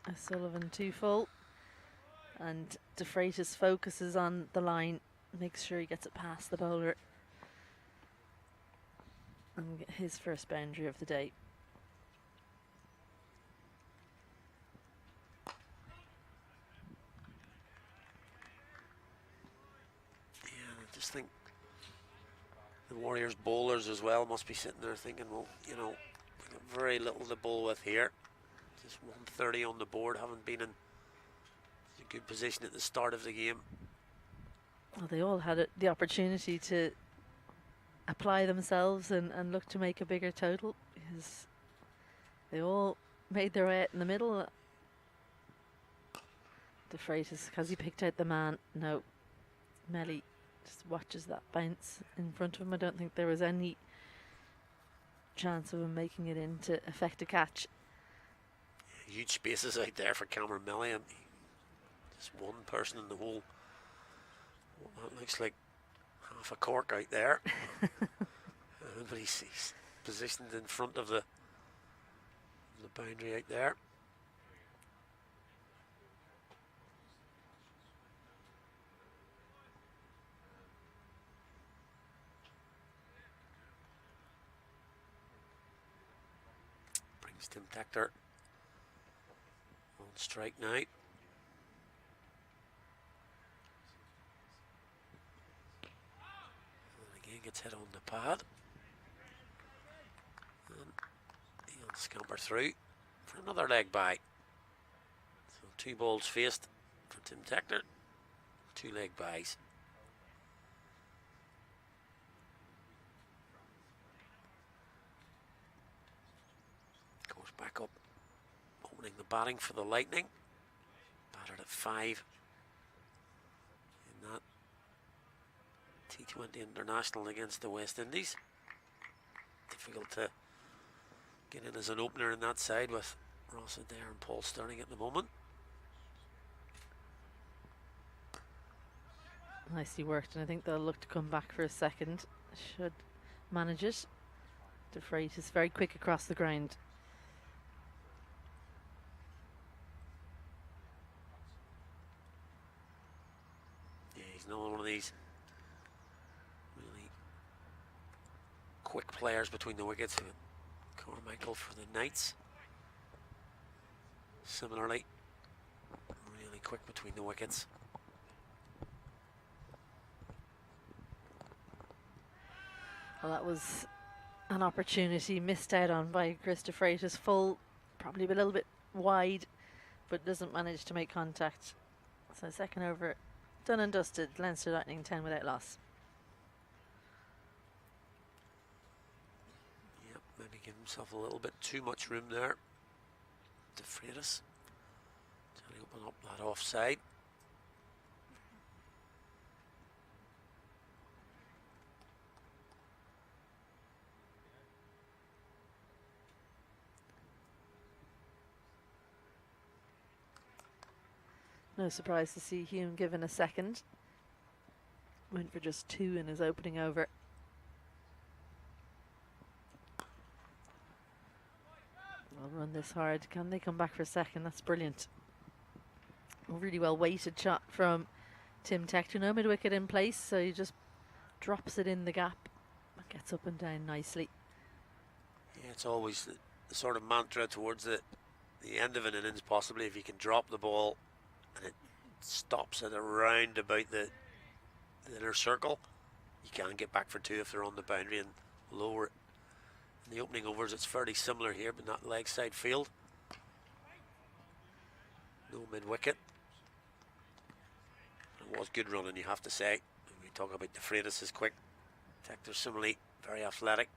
O'Sullivan too full. And De Freitas focuses on the line, makes sure he gets it past the bowler. And get his first boundary of the day. Yeah, I just think the Warriors bowlers as well must be sitting there thinking, well, you know, we've got very little to bowl with here. Just 130 on the board, haven't been in a good position at the start of the game. Well, they all had the opportunity to apply themselves and look to make a bigger total, because they all made their way out in the middle. De Freitas, has he picked out the man? No. Melly just watches that bounce in front of him. I don't think there was any chance of him making it in to affect a catch. Huge spaces out there for Cameron Melly, and just one person in the whole, well, that looks like half a cork out there. But he's positioned in front of the boundary out there. Brings Tim Tector on strike now. And again gets hit on the pad. And he'll scamper through for another leg bye. So 2 balls faced for Tim Tector, 2 leg byes. Goes back up, opening the batting for the Lightning. Battered at 5 in that T20 International against the West Indies. Difficult to get in as an opener in that side with Ross Adair and Paul Stirling at the moment. Nicely worked, and I think they'll look to come back for a second. Should manage it. De Freitas very quick across the ground. Yeah, he's not one of these really quick players between the wickets. Carmichael for the Knights. Similarly, really quick between the wickets. Well, that was an opportunity missed out on by Chris De Freitas. Full, probably a little bit wide, but doesn't manage to make contact. So second over done and dusted. Leinster Lightning 10 without loss. Yep, maybe give himself a little bit too much room there. De Freitas trying to open up that offside. No surprise to see Hume given a second. Went for just 2 in his opening over. I'll run this hard. Can they come back for a second? That's brilliant. A really well weighted shot from Tim Tector. No mid wicket in place, so he just drops it in the gap and gets up and down nicely. Yeah, it's always the sort of mantra towards the end of an innings, possibly, if you can drop the ball and it stops at around about the inner circle, you can get back for 2 if they're on the boundary and lower. In the opening overs, it's fairly similar here, but not leg side field. No mid wicket. It was good running, you have to say. We talk about De Freitas is quick. Tector similarly very athletic.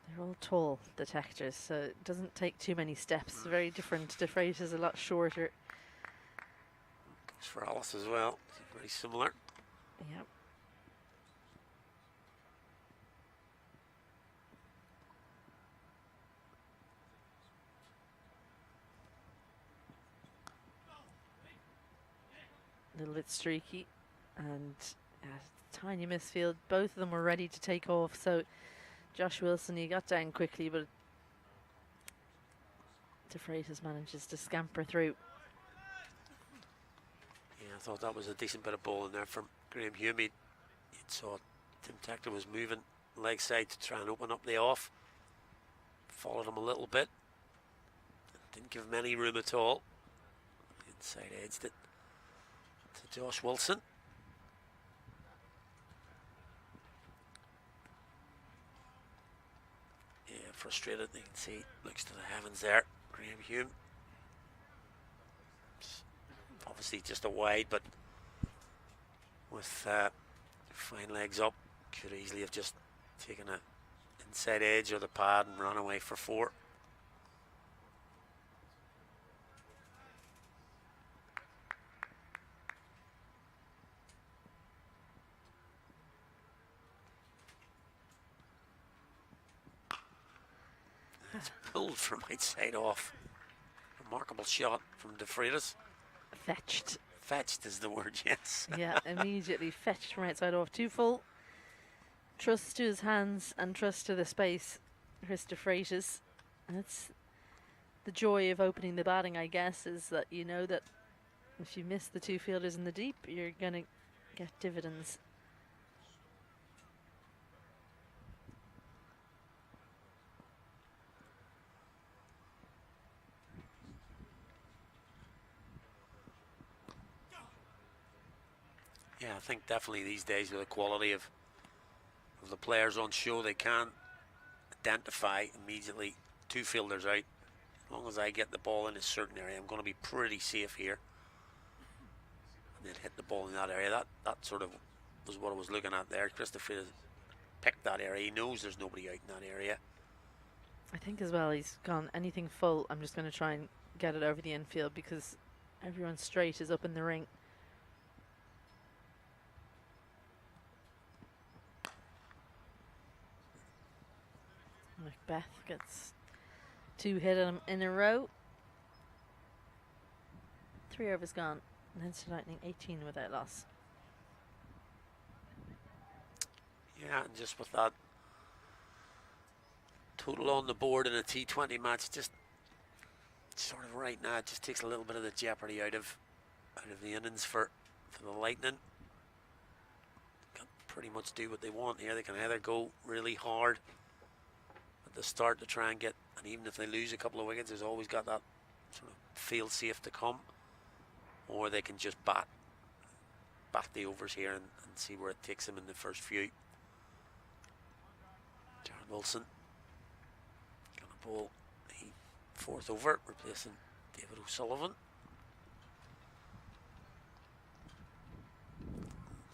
They're all tall, the Tectors, so it doesn't take too many steps. Very different. De Freitas is a lot shorter. Goes for Alice as well. Very similar. Yep. A little bit streaky, and tiny misfield. Both of them were ready to take off, so Josh Wilson, he got down quickly, but De Freitas manages to scamper through. Yeah, I thought that was a decent bit of ball in there from Graham Hume. He saw Tim Tector was moving leg side to try and open up the off. Followed him a little bit. Didn't give him any room at all. Inside edged it to Josh Wilson. Yeah, frustrated. You can see, looks to the heavens there. Graham Hume. Obviously just a wide, but with fine legs up, could easily have just taken a inside edge or the pad and run away for 4. It's pulled from outside off. Remarkable shot from De Freitas. Fetched. Fetched is the word, yes. Yeah, immediately fetched from outside off. Too full. Trust to his hands and trust to the space. Chris De Freitas. That's the joy of opening the batting, I guess, is that you know that if you miss the 2 fielders in the deep, you're going to get dividends. Yeah, I think definitely these days with the quality of the players on show, they can identify immediately 2 fielders out. As long as I get the ball in a certain area, I'm going to be pretty safe here. And then hit the ball in that area. That sort of was what I was looking at there. Christopher picked that area. He knows there's nobody out in that area. I think as well he's gone anything full. I'm just going to try and get it over the infield because everyone straight is up in the ring. Macbeth gets 2 hit him in a row. 3 overs gone. Leinster Lightning 18 without loss. Yeah, and just with that total on the board in a T20 match, just sort of right now, it just takes a little bit of the jeopardy out of the innings for the Lightning. Can pretty much do what they want here. They can either go really hard at the start to try and get, and even if they lose a couple of wickets, there's always got that sort of feel safe to come, or they can just bat the overs here and see where it takes them in the first few. Jared Wilson gonna bowl the 4th over, replacing David O'Sullivan.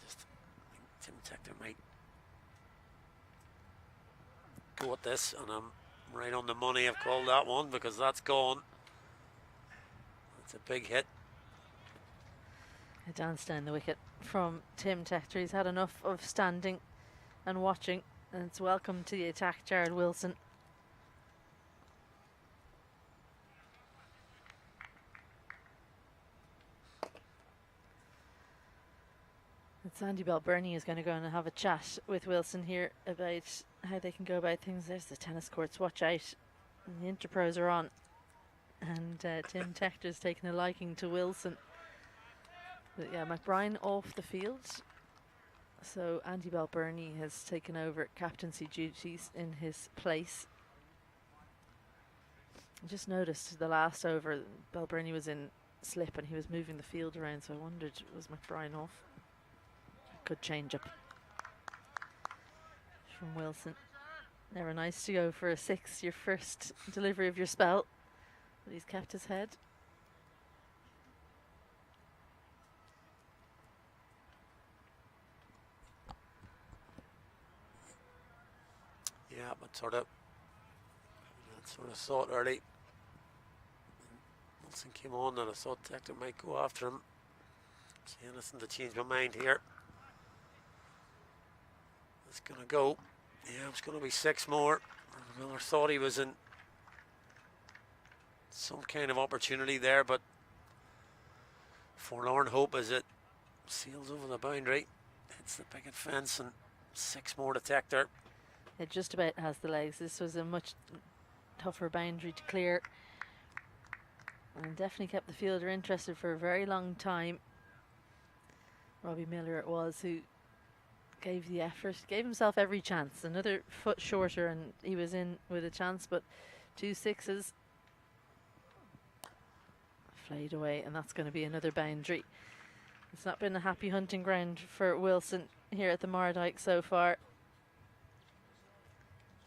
Just Tim Tector might go at this, and I'm right on the money. I've called that one because that's gone. That's a big hit. A dance down the wicket from Tim Tector. He's had enough of standing and watching, and it's welcome to the attack, Jared Wilson. And Sandy Balburney is going to go and have a chat with Wilson here about how they can go about things. There's the tennis courts, watch out. And the Interpros are on. And Tim Tector's taken a liking to Wilson. But yeah, McBride off the field. So Andy Balburney has taken over captaincy duties in his place. I just noticed the last over, Balburney was in slip and he was moving the field around, so I wondered, was McBride off? Good change up from Wilson. Never nice to go for a 6, your first delivery of your spell, but he's kept his head. Yeah, but sort of thought early. Wilson came on and I thought Tector might go after him. See anything to change my mind here. It's gonna go. Yeah, it's gonna be 6 more. Miller thought he was in some kind of opportunity there, but forlorn hope as it sails over the boundary. Hits the picket fence and 6 more to Tector. It just about has the legs. This was a much tougher boundary to clear. And definitely kept the fielder interested for a very long time. Robbie Miller it was who gave the effort, gave himself every chance. Another foot shorter and he was in with a chance, but 2 sixes. Flayed away, and that's going to be another boundary. It's not been a happy hunting ground for Wilson here at the Mardyke so far.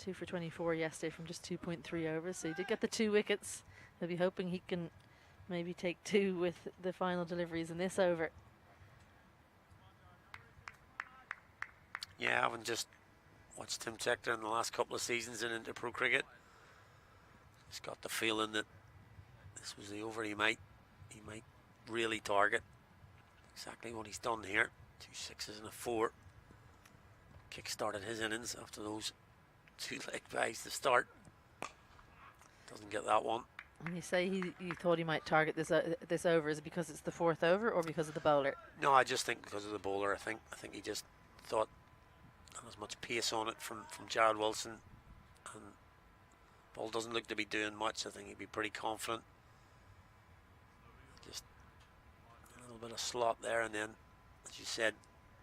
2 for 24 yesterday from just 2.3 overs, so he did get the 2 wickets. He'll be hoping he can maybe take 2 with the final deliveries in this over. Yeah, I haven't just watched Tim Tector in the last couple of seasons and into pro cricket. He's got the feeling that this was the over he might really target. Exactly what he's done here. 2 sixes and a 4. Kick-started his innings after those 2 leg byes to start. Doesn't get that one. And you say you thought he might target this over. Is it because it's the 4th over or because of the bowler? No, I just think because of the bowler. I think he just thought not as much pace on it from Jared Wilson, and ball doesn't look to be doing much. I think he'd be pretty confident. Just a little bit of slot there, and then, as you said,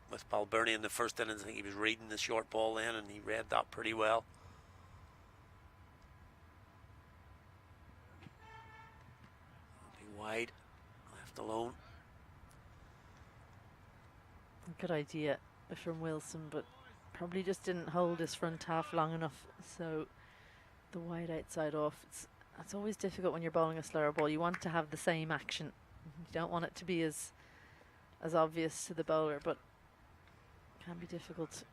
with Balbirnie in the first innings, I think he was reading the short ball then, and he read that pretty well. Be wide, left alone. Good idea from Wilson, but probably just didn't hold his front half long enough. So the wide outside off. It's always difficult when you're bowling a slower ball. You want to have the same action. You don't want it to be as obvious to the bowler, but it can be difficult.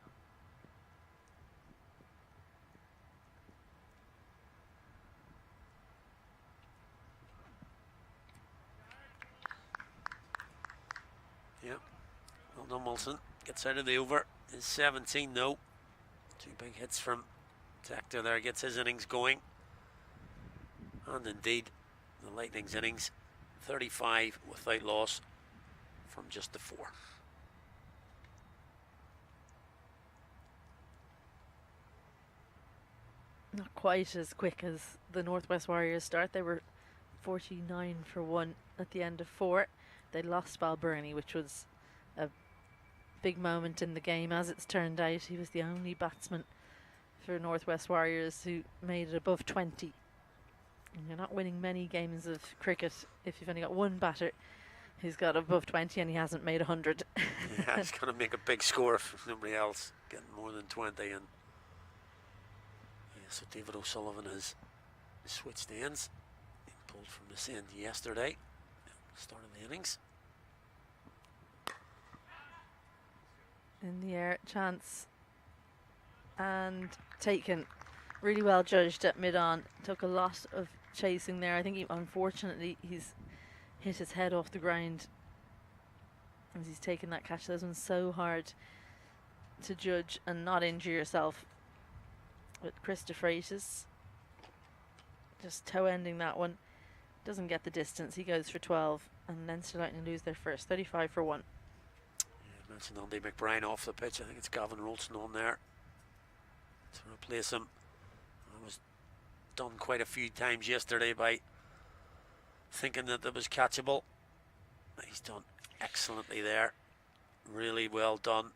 Yep. Well done, Wilson. Gets out of the over. Is 17 though. 2 big hits from Tector there. Gets his innings going. And indeed, the Lightning's innings. 35 without loss from just the 4. Not quite as quick as the Northwest Warriors start. They were 49 for 1 at the end of 4. They lost Balbirnie, which was a big moment in the game. As it's turned out, he was the only batsman for Northwest Warriors who made it above 20. And you're not winning many games of cricket if you've only got one batter who's got above 20 and he hasn't made 100. Yeah, he's going to make a big score if nobody else getting more than 20. And yeah, so David O'Sullivan has switched ends. He pulled from this end yesterday, start of the innings. In the air, chance and taken. Really well judged at mid-on. Took a lot of chasing there. I think unfortunately he's hit his head off the ground as he's taken that catch. Those ones so hard to judge and not injure yourself. But Chris de Freitas just toe ending that one. Doesn't get the distance. He goes for 12 and Leinster Lightning lose their first. 35 for 1. Yeah, I mentioned Andy McBride off the pitch. I think it's Gavin Rolson on there to replace him. I was done quite a few times yesterday by thinking that it was catchable. He's done excellently there. Really well done.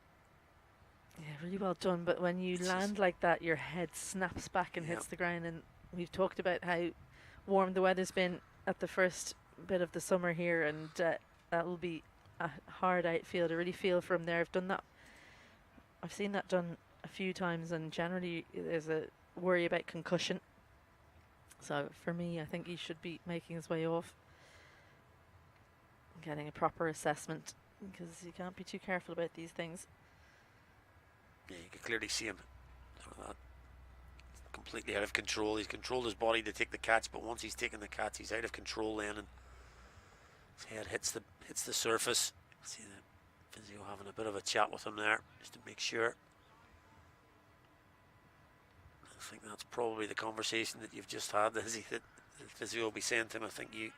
Yeah, really well done. But when you land like that, your head snaps back and hits the ground. And we've talked about how warm the weather's been at the first bit of the summer here, and that will be a hard outfield. I really feel from there. I've done that. I've seen that done a few times, and generally there's a worry about concussion. So for me, I think he should be making his way off, getting a proper assessment, because you can't be too careful about these things. Yeah, you can clearly see him completely out of control. He's controlled his body to take the catch, but once he's taken the catch, he's out of control then, and his head hits the surface. See the physio having a bit of a chat with him there, just to make sure. I think that's probably the conversation that you've just had. That the physio will be saying to him, I think you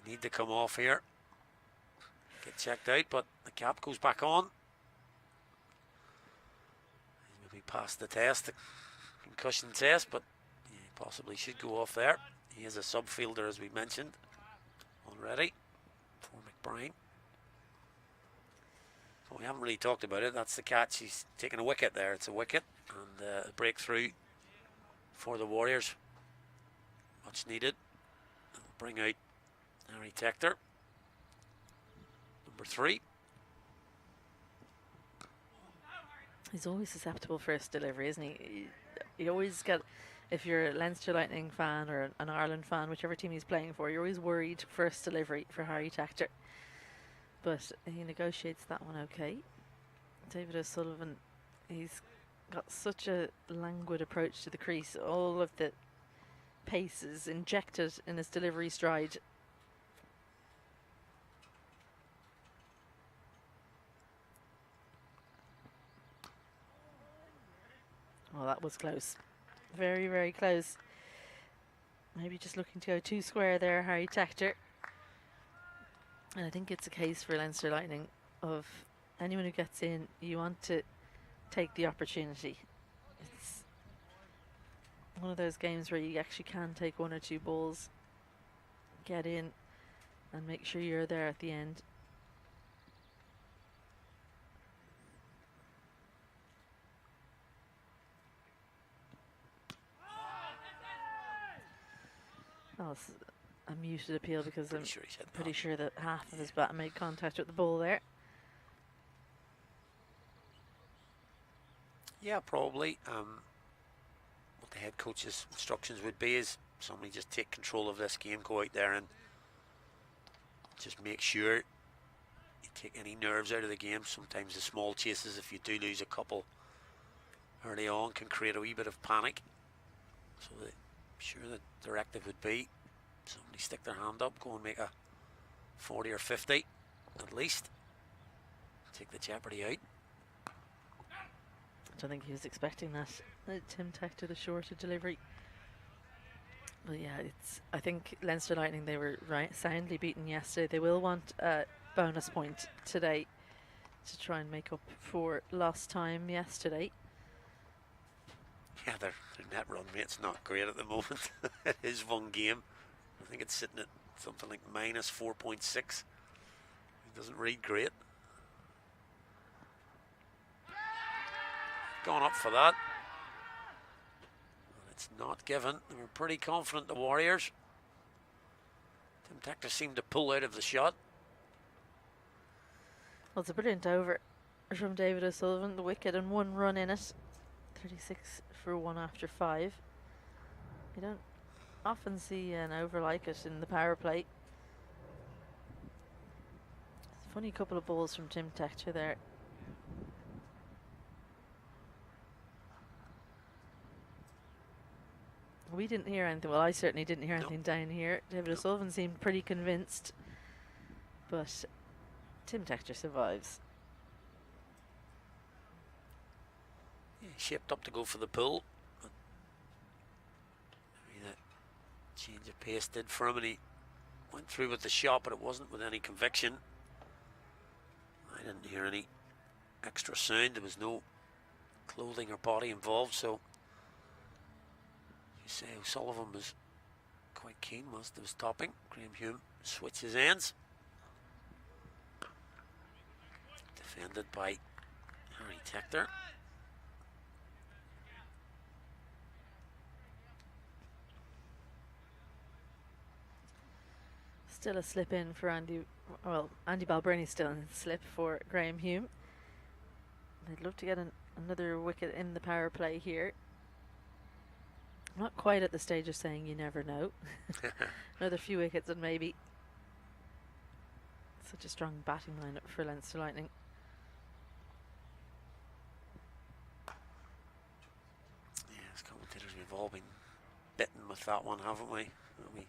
need to come off here, get checked out, but the cap goes back on. He's maybe passed the test, the concussion test, but he possibly should go off there. He is a subfielder, as we mentioned already, for McBride. So we haven't really talked about it. That's the catch. He's taking a wicket there. It's a wicket and a breakthrough for the Warriors. Much needed. They'll bring out Harry Tector, number 3. He's always susceptible first delivery, isn't he? You always get, if you're a Leinster Lightning fan or an Ireland fan, whichever team he's playing for, you're always worried first delivery for Harry Tector. But he negotiates that one okay. David O'Sullivan, he's got such a languid approach to the crease. All of the pace is injected in his delivery stride. Well, that was close. Very, very close. Maybe just looking to go too square there, Harry Tector. And I think it's a case for Leinster Lightning of anyone who gets in, you want to take the opportunity. It's one of those games where you actually can take 1 or 2 balls, get in, and make sure you're there at the end. Well, it's a muted appeal because I'm pretty sure that half of his bat made contact with the ball there. Yeah, probably. What the head coach's instructions would be is somebody just take control of this game, go out there and just make sure you take any nerves out of the game. Sometimes the small chases, if you do lose a couple early on, can create a wee bit of panic. So I'm sure the directive would be somebody stick their hand up, go and make a 40 or 50 at least. Take the jeopardy out. I don't think he was expecting that. Tim Tector, the shorter delivery. Well, yeah, I think Leinster Lightning, they were soundly beaten yesterday. They will want a bonus point today to try and make up for lost time yesterday. Yeah, their net run rate's not great at the moment. It is one game. I think it's sitting at something like minus 4.6. It doesn't read great. Gone up for that. And it's not given. They were pretty confident, the Warriors. Tim Tector seemed to pull out of the shot. Well, it's a brilliant over from David O'Sullivan, the wicket, and 1 run in it. 36 for 1 after 5. You don't often see an over like it in the power play. It's a funny couple of balls from Tim Tector there. We didn't hear anything. Well, I certainly didn't hear anything down here. David O'Sullivan seemed pretty convinced, but Tim Tector survives. Yeah, shaped up to go for the pull. Maybe that change of pace did for him, and he went through with the shot, but it wasn't with any conviction. I didn't hear any extra sound. There was no clothing or body involved, so you say O'Sullivan was quite keen whilst there was topping. Graham Hume switches ends. Defended by Harry Tector. Still a slip in for Andy. Well, Andy Balbirnie's still in slip for Graham Hume. They'd love to get another wicket in the power play here. Not quite at the stage of saying you never know. Another few wickets and maybe. Such a strong batting lineup for Leinster Lightning. Yeah, as commentators, we've all been bitten with that one, haven't we? We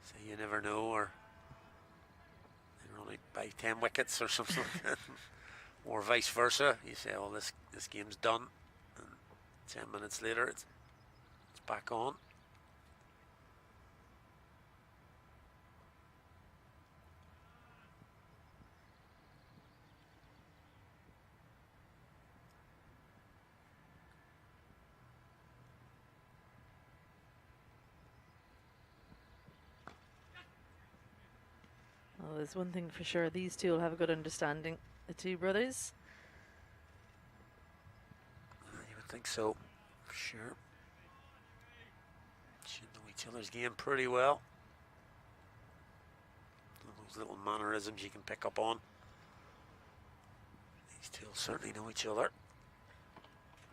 say you never know, or they're only by 10 wickets or something, or vice versa. You say, "Oh, this game's done," and 10 minutes later, it's back on. Well, there's one thing for sure, these two will have a good understanding, the two brothers. You would think so, for sure. Should know each other's game pretty well. Those little mannerisms you can pick up on. These two will certainly know each other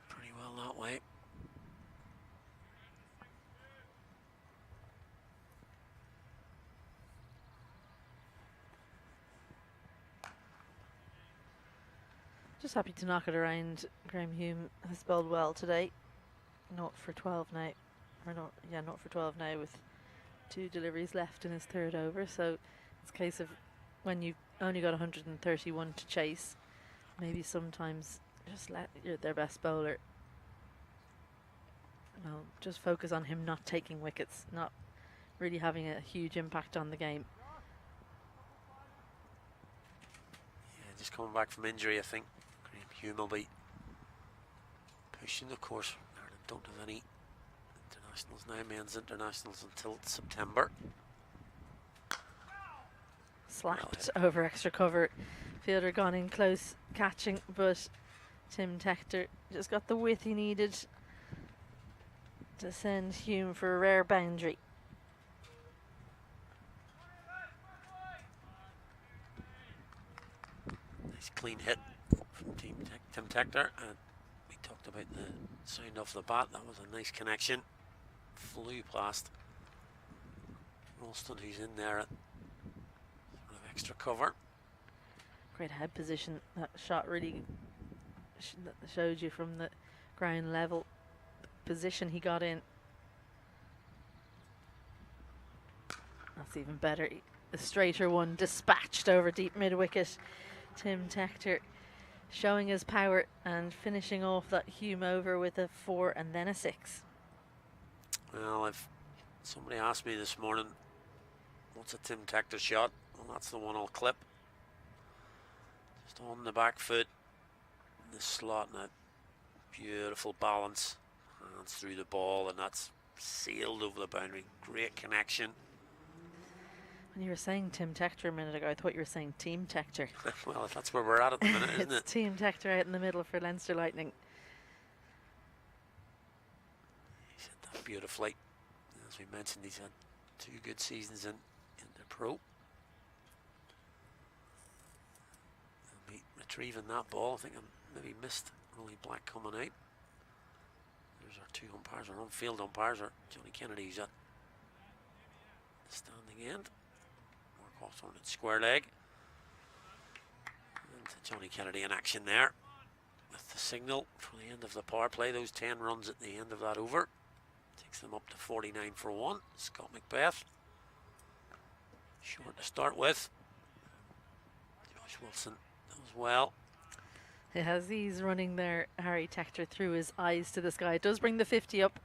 pretty well that way. Just happy to knock it around. Graham Hume has bowled well today. 0 for 12 now. Or not, yeah, 0 for 12 now with 2 deliveries left in his third over. So it's a case of when you've only got 131 to chase, maybe sometimes just let their best bowler, well, just focus on him not taking wickets, not really having a huge impact on the game. Yeah, just coming back from injury, I think. Graham Hume will be pushing the course. Ireland don't have any internationals now, men's internationals until September. Slapped over extra cover. Fielder gone in close, catching, but Tim Tector just got the width he needed to send Hume for a rare boundary. Nice clean hit from Tim Tector, and we talked about the sound off the bat. That was a nice connection. Flew past Ralston, who's in there at sort of extra cover. Great head position. That shot really showed you from the ground level the position he got in. That's even better. The straighter one dispatched over deep mid wicket. Tim Tector showing his power and finishing off that Hume over with a 4 and then a 6. Well, if somebody asked me this morning, what's a Tim Tector shot? Well, that's the one I'll clip. Just on the back foot, in the slot, and a beautiful balance. Hands through the ball, and that's sailed over the boundary. Great connection. When you were saying Tim Tector a minute ago, I thought you were saying Team Tector. Well, that's where we're at the minute, isn't It's it? Team Tector out in the middle for Leinster Lightning. He's hit that beautifully. As we mentioned, he's had 2 good seasons in the pro. He'll be retrieving that ball. I think I maybe missed Rolly Black coming out. There's our 2 umpires, our on-field umpires, are Johnny Kennedy, who's at the standing end. Mark Hawthorne at square leg. And Johnny Kennedy in action there with the signal for the end of the power play. Those 10 runs at the end of that over takes them up to 49 for 1. Scott Macbeth short to start with. Josh Wilson as well. As he's running there, Harry Tector threw his eyes to the sky. It does bring the 50 up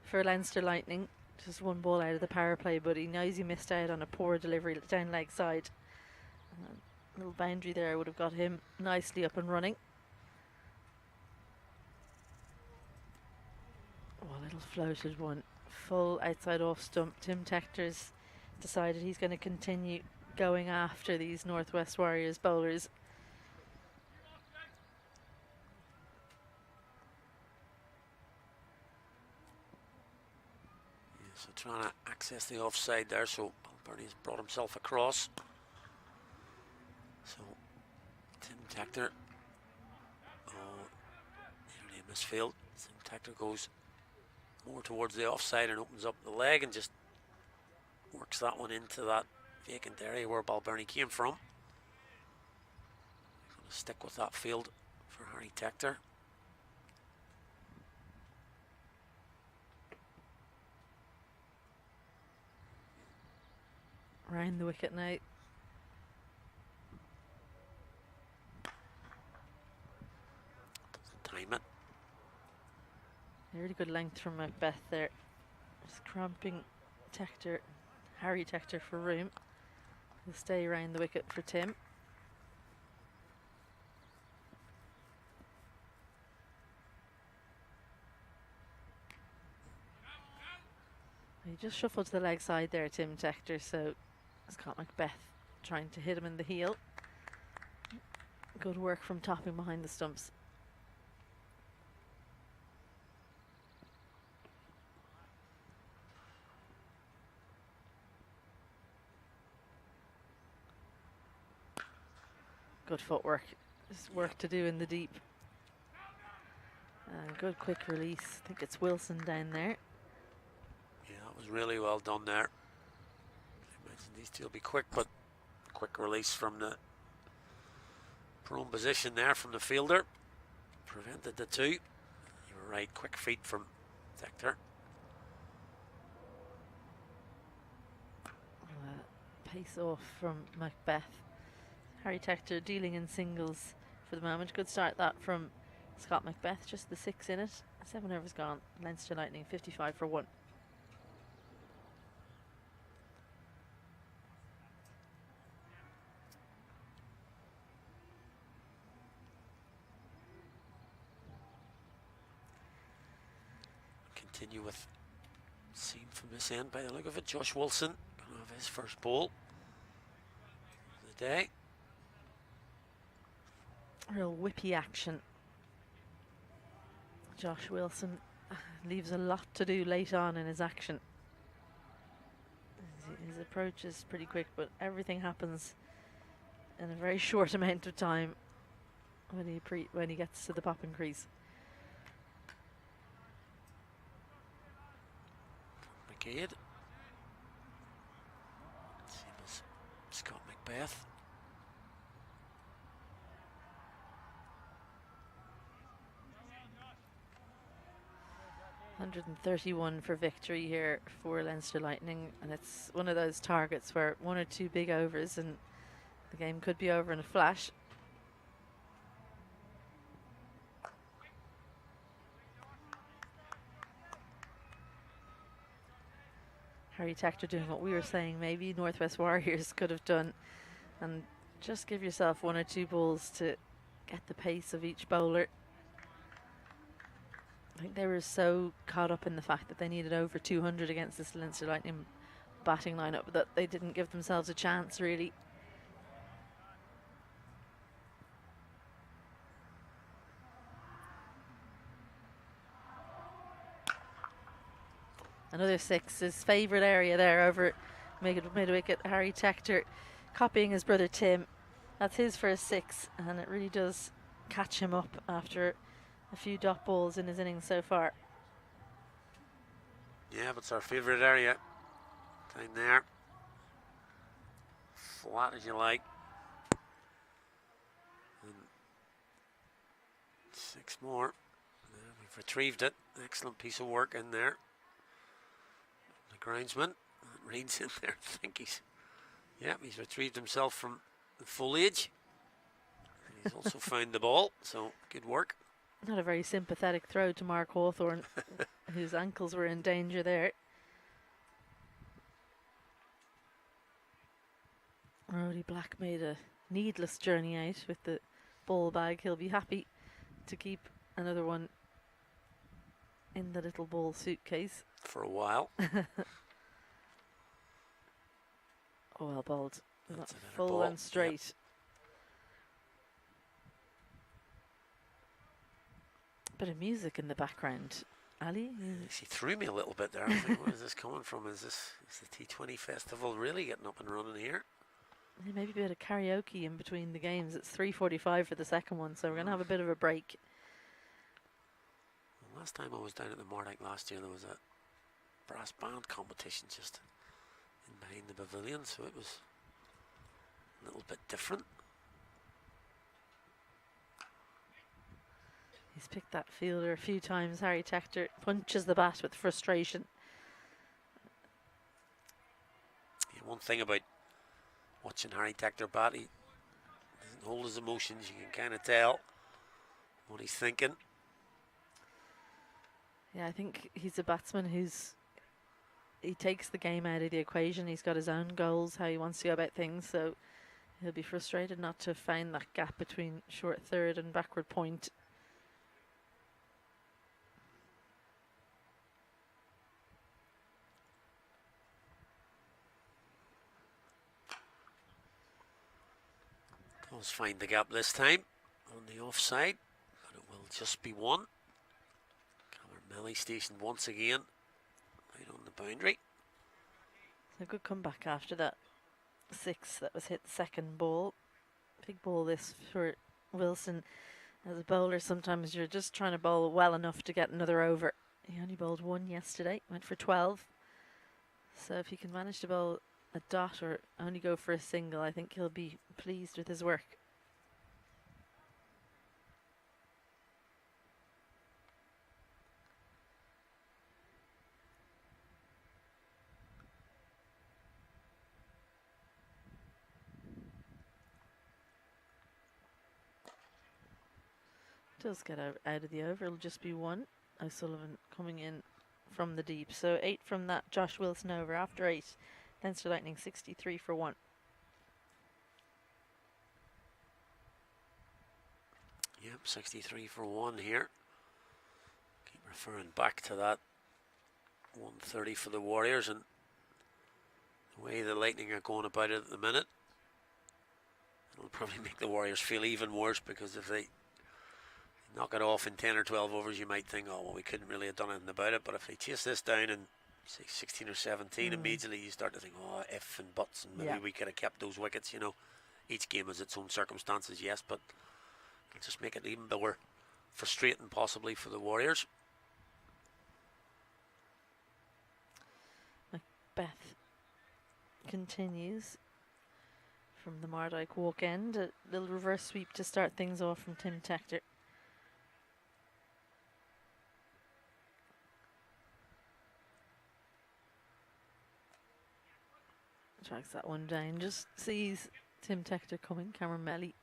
for Leinster Lightning. Just 1 ball out of the power play, but he knows he missed out on a poor delivery down leg side. A little boundary there would have got him nicely up and running. Oh, a little floated one. Full outside off stump. Tim Tector's decided he's going to continue going after these Northwest Warriors bowlers. So trying to access the offside there, so Balbirnie's brought himself across. So Tim Tector, nearly a misfield. Tim Tector goes more towards the offside and opens up the leg and just works that one into that vacant area where Balbirnie came from. Going to stick with that field for Harry Tector. Round the wicket now. Doesn't time it. A really good length from Macbeth there. Just cramping Tector, Harry Tector for room. He'll stay round the wicket for Tim. He just shuffled to the leg side there, Tim Tector, so Scott Macbeth trying to hit him in the heel. Good work from topping behind the stumps. Good footwork. There's work to do in the deep. Good quick release. I think it's Wilson down there. Yeah, that was really well done there. I imagine these two will be quick, but quick release from the prone position there from the fielder. Prevented the two. You were right, quick feet from Tector. Pace off from Macbeth. Harry Tector dealing in singles for the moment. Good start that from Scott Macbeth, just the 6 in it. 7 overs gone. Leinster Lightning 55 for 1. Continue with scene from this end by the look of it. Josh Wilson gonna have his first ball of the day. Real whippy action. Josh Wilson leaves a lot to do late on in his action. His approach is pretty quick, but everything happens in a very short amount of time when he gets to the popping crease. McGade. Same as Scott Macbeth. $131 for victory here for Leinster Lightning, and it's one of those targets where 1 or 2 big overs and the game could be over in a flash. Harry Tector doing what we were saying maybe Northwest Warriors could have done, and just give yourself 1 or 2 balls to get the pace of each bowler. I think they were so caught up in the fact that they needed over 200 against this Leinster Lightning batting lineup that they didn't give themselves a chance, really. Another 6, his favourite area there over mid-wicket. Harry Tector copying his brother Tim. That's his first 6, and it really does catch him up after a few dot balls in his innings so far. Yeah, but it's our favourite area. Down there. Flat as you like. And 6 more. Yeah, we've retrieved it. Excellent piece of work in there. The groundsman. Reed's in there. I think he's retrieved himself from the foliage. He's also found the ball, so good work. Not a very sympathetic throw to Mark Hawthorne, whose ankles were in danger there. Roddy Black made a needless journey out with the ball bag. He'll be happy to keep another one in the little ball suitcase. For a while. Oh, well bowled. That's Full ball. and straight. Yep. Bit of music in the background. Ali? She threw me a little bit there. I think, where is this coming from? Is the T20 festival really getting up and running here? Yeah, maybe a bit of karaoke in between the games. It's 3:45 for the second one, so we're going to have a bit of a break. Well, last time I was down at the Marduk last year, there was a brass band competition just in behind the pavilion, so it was a little bit different. He's picked that fielder a few times. Harry Tector punches the bat with frustration. Yeah, one thing about watching Harry Tector bat, he doesn't hold his emotions. You can kind of tell what he's thinking. Yeah, I think he's a batsman he takes the game out of the equation. He's got his own goals, how he wants to go about things, so he'll be frustrated not to find that gap between short third and backward point. Does find the gap this time on the offside, but it will just be one. Melly stationed once again right on the boundary. A good comeback after that 6 that was hit the second ball. Big ball this for Wilson. As a bowler, sometimes you're just trying to bowl well enough to get another over. He only bowled 1 yesterday, went for 12. So if he can manage to bowl a dot or only go for a single, I think he'll be pleased with his work. Does get out of the over, it'll just be 1. O'Sullivan coming in from the deep. So 8 from that Josh Wilson over. After 8, Leinster Lightning 63 for 1. Yep, 63 for 1 here. Keep referring back to that 130 for the Warriors and the way the Lightning are going about it at the minute. It'll probably make the Warriors feel even worse, because if they knock it off in 10 or 12 overs, you might think, oh, well, we couldn't really have done anything about it. But if they chase this down in, say, 16 or 17, immediately you start to think, oh, if and buts, and maybe we could have kept those wickets, you know. Each game has its own circumstances, yes, but it'll just make it even more frustrating, possibly, for the Warriors. Macbeth continues from the Mardyke walk end. A little reverse sweep to start things off from Tim Tector. Tracks that one down, just sees Tim Tector coming. Cameron Melly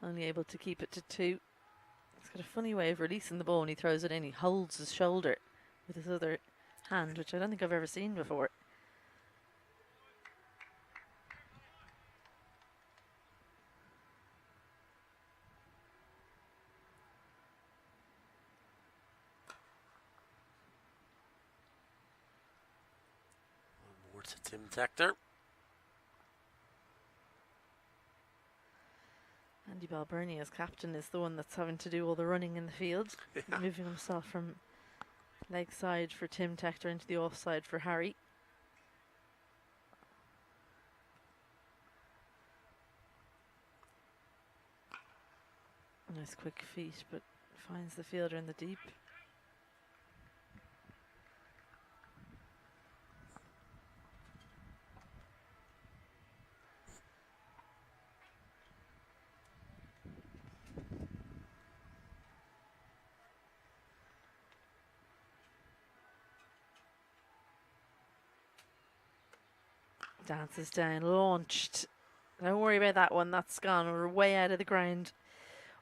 only able to keep it to 2. He's got a funny way of releasing the ball when he throws it in. He holds his shoulder with his other hand, which I don't think I've ever seen before. One more to Tim Tector. Andy Balbirnie as captain is the one that's having to do all the running in the field, moving himself from leg side for Tim Tector into the offside for Harry. Nice quick feet, but finds the fielder in the deep. Dances down, launched. Don't worry about that one, that's gone. We're way out of the ground.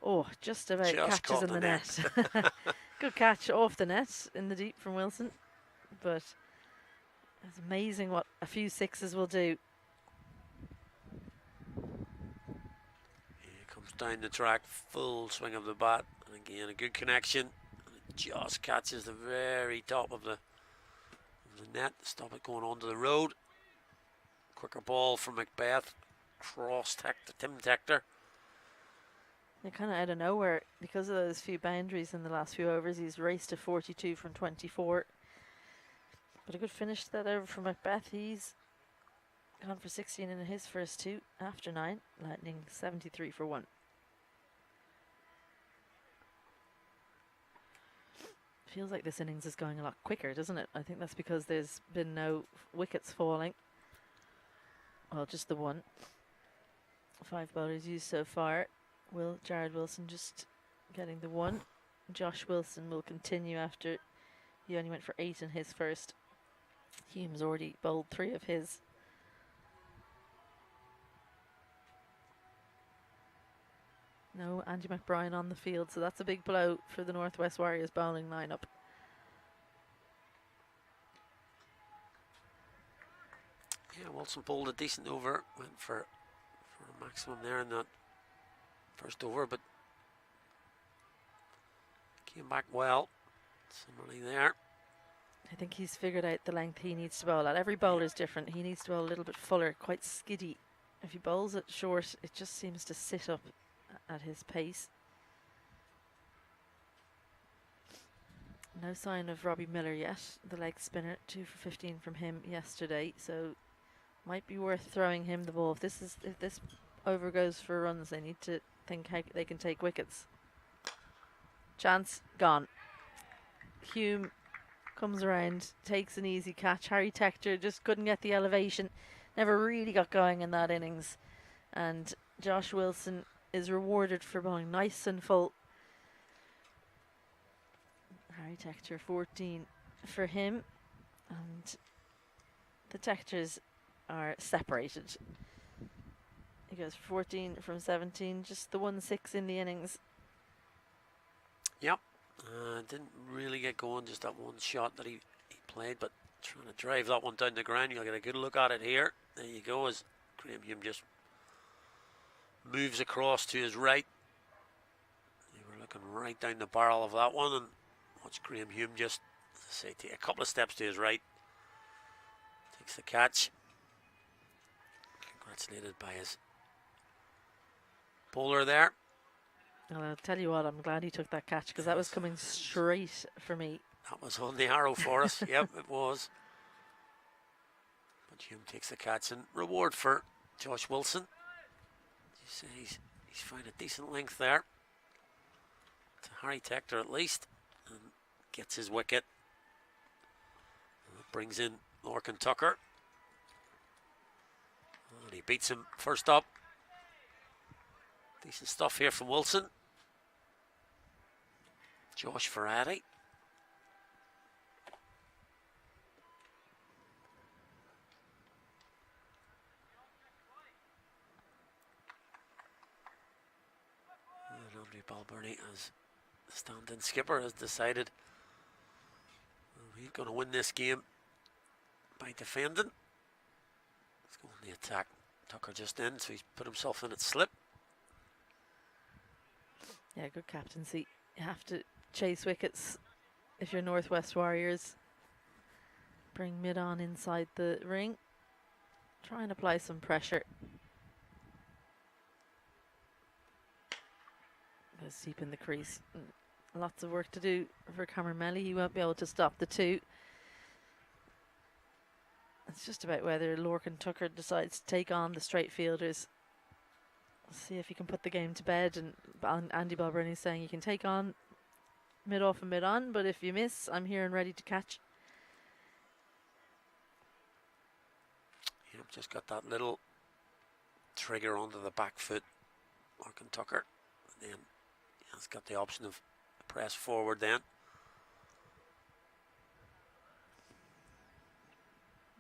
Oh, just about catches in the net. Good catch off the net in the deep from Wilson. But it's amazing what a few 6s will do. Here comes down the track, full swing of the bat. And again, a good connection. And it just catches the very top of the net to stop it going onto the road. Quicker ball from Macbeth. Cross Tim Tector. They're kind of out of nowhere because of those few boundaries in the last few overs. He's raced to 42 from 24. But a good finish to that over from Macbeth. He's gone for 16 in his first 2 after 9. Lightning 73 for 1. Feels like this innings is going a lot quicker, doesn't it? I think that's because there's been no wickets falling. Well, just the one. 5 bowlers used so far. Jared Wilson just getting the 1. Josh Wilson will continue after he only went for 8 in his first. Hume's already bowled 3 of his. No Andy McBrien on the field, so that's a big blow for the Northwest Warriors bowling lineup. Yeah, Wilson bowled a decent over, went for a maximum there in that first over, but came back well. Similarly there. I think he's figured out the length he needs to bowl at. Every bowler is different. He needs to bowl a little bit fuller, quite skiddy if he bowls it short, it just seems to sit up at his pace. No sign of Robbie Miller yet, the leg spinner. 2 for 15 from him yesterday, so might be worth throwing him the ball. If this over goes for runs, they need to think how they can take wickets. Chance gone. Hume comes around, takes an easy catch. Harry Tector just couldn't get the elevation, never really got going in that innings. And Josh Wilson is rewarded for bowling nice and full. Harry Tector 14 for him, and the Tectors are separated. He goes 14 from 17, just the 1-6 in the innings. Yep. Didn't really get going, just that one shot that he played, but trying to drive that one down the ground. You'll get a good look at it here. There you go, as Graham Hume just moves across to his right. You were looking right down the barrel of that one, and watch Graham Hume just, as I say, take a couple of steps to his right. Takes the catch. Congratulated by his bowler there. And I'll tell you what, I'm glad he took that catch, because that was coming straight for me. That was on the arrow for us. Yep, it was. But Hume takes the catch, and reward for Josh Wilson. As you say, he's found a decent length there. To Harry Tector at least. And gets his wicket. And brings in Lorcan Tucker. And he beats him first up. Decent stuff here from Wilson. Josh Ferrari. And Andre Balburney, as the stand-in skipper, has decided he's going to win this game by defending. Let's go on the attack. Tucker just in, so he's put himself in at slip. Yeah, good captaincy. You have to chase wickets if you're Northwest Warriors. Bring mid on inside the ring. Try and apply some pressure. Goes deep in the crease. Lots of work to do for Cameron Melly. He won't be able to stop the two. It's just about whether Lorcan Tucker decides to take on the straight fielders. See if he can put the game to bed. And Andy Balburney is saying you can take on mid off and mid on, but if you miss, I'm here and ready to catch. Yep, just got that little trigger onto the back foot, Lorcan Tucker. And then he's got the option of press forward then.